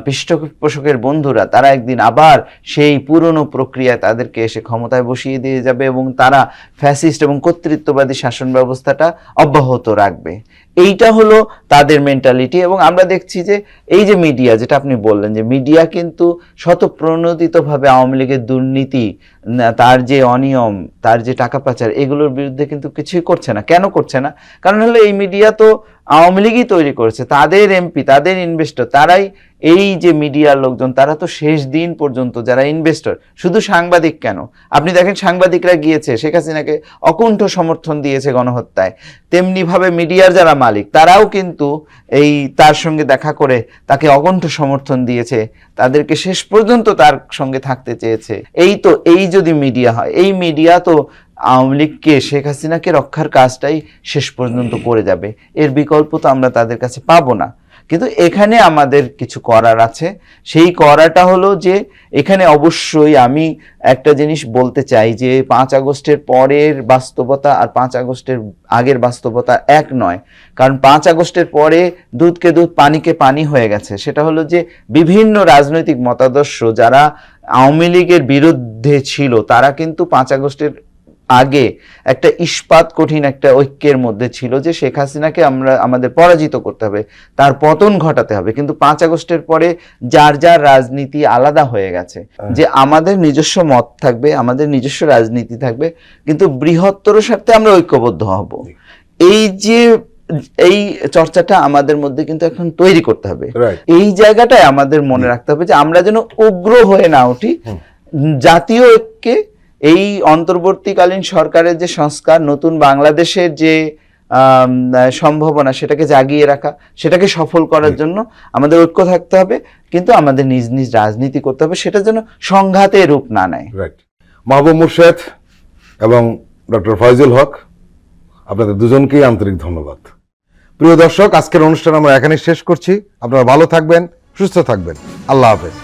পৃষ্ঠপোষকের বন্ধুরা, তারা একদিন আবার সেই পুরনো প্রক্রিয়ায় তাদেরকে এসে ক্ষমতায় বসিয়ে দিয়ে যাবে এবং তারা ফ্যাসিস্ট এবং কর্তৃত্ববাদী শাসন ব্যবস্থাটা অব্যাহত রাখবে। এইটা হলো তাদের মেন্টালিটি। এবং আমরা দেখছি যে এই যে মিডিয়া, যেটা আপনি বললেন, যে মিডিয়া কিন্তু স্বতঃপ্রণোদিতভাবে আওয়ামী লীগের দুর্নীতি, তার যে অনিয়ম, তার যে টাকা পাচার, এগুলোর বিরুদ্ধে কিন্তু কিছুই করছে না। কেন করছে না? কারণ হলো এই মিডিয়া তো আওয়ামী লীগই তৈরি করেছে, তাদের এমপি, তাদের ইনভেস্টর, তারাই এই যে মিডিয়ার লোকজন, তারা তো শেষ দিন পর্যন্ত যারা ইনভেস্টর, শুধু সাংবাদিক কেন, আপনি দেখেন সাংবাদিকরা গিয়েছে শেখ হাসিনাকে অকুণ্ঠ সমর্থন দিয়েছে গণহত্যায়, তেমনি ভাবে মিডিয়ার যারা মালিক তারাও কিন্তু এই তার সঙ্গে দেখা করে তাকে অকুণ্ঠ সমর্থন দিয়েছে, তাদেরকে শেষ পর্যন্ত তার সঙ্গে থাকতে চেয়েছে। এই যদি মিডিয়া হয়, এই মিডিয়া তো আওয়ামী লীগকে, শেখ হাসিনাকে রক্ষার কাজটাই শেষ পর্যন্ত করে যাবে, এর বিকল্প তো আমরা তাদের কাছে পাবো না। কিন্তু এখানে আমাদের কিছু করার আছে। সেই করাটা হলো যে এখানে অবশ্যই আমি একটা জিনিস বলতে চাই যে 5 আগস্টের পরের বাস্তবতা আর 5 আগস্টের আগের বাস্তবতা এক নয়। কারণ 5 আগস্টের পরে দুধকে দুধ, পানিকে পানি হয়ে গেছে। সেটা হলো যে বিভিন্ন রাজনৈতিক মতাদর্শ যারা আওয়ামী লীগের বিরুদ্ধে ছিল, তারা কিন্তু 5 আগস্টের আগে একটা ইস্পাত কঠিন একটা ঐক্যের মধ্যে ছিল যে শেখ হাসিনাকে আমাদের পরাজিত করতে হবে, তার পতন ঘটাতে হবে। কিন্তু 5 আগস্টের পরে যার যার রাজনীতি আলাদা হয়ে গেছে, যে আমাদের নিজস্ব মত থাকবে, আমাদের নিজস্ব রাজনীতি থাকবে, কিন্তু বৃহত্তর স্বার্থে আমরা ঐক্যবদ্ধ হব। এই চর্চাটা আমাদের মধ্যে কিন্তু এখন তৈরি করতে হবে। এই জায়গাটায় আমাদের মনে রাখতে হবে যে আমরা যেন উগ্র হয়ে না উঠি, জাতীয় ঐক্যে এই অন্তর্বর্তীকালীন সরকারের যে সংস্কার, নতুন বাংলাদেশের যে সম্ভাবনা, সেটাকে জাগিয়ে রাখা, সেটাকে সফল করার জন্য আমাদের ঐক্য থাকতে হবে, কিন্তু আমাদের নিজ নিজ রাজনীতি করতে হবে, সেটা যেন সংঘাতে রূপ না নেয়। মাহবুব মোর্শেদ এবং ডক্টর ফয়জুল হক, আপনাদের দুজনকেই আন্তরিক ধন্যবাদ। প্রিয় দর্শক, আজকের অনুষ্ঠান আমরা এখানে শেষ করছি। আপনারা ভালো থাকবেন, সুস্থ থাকবেন। আল্লাহ হাফেজ।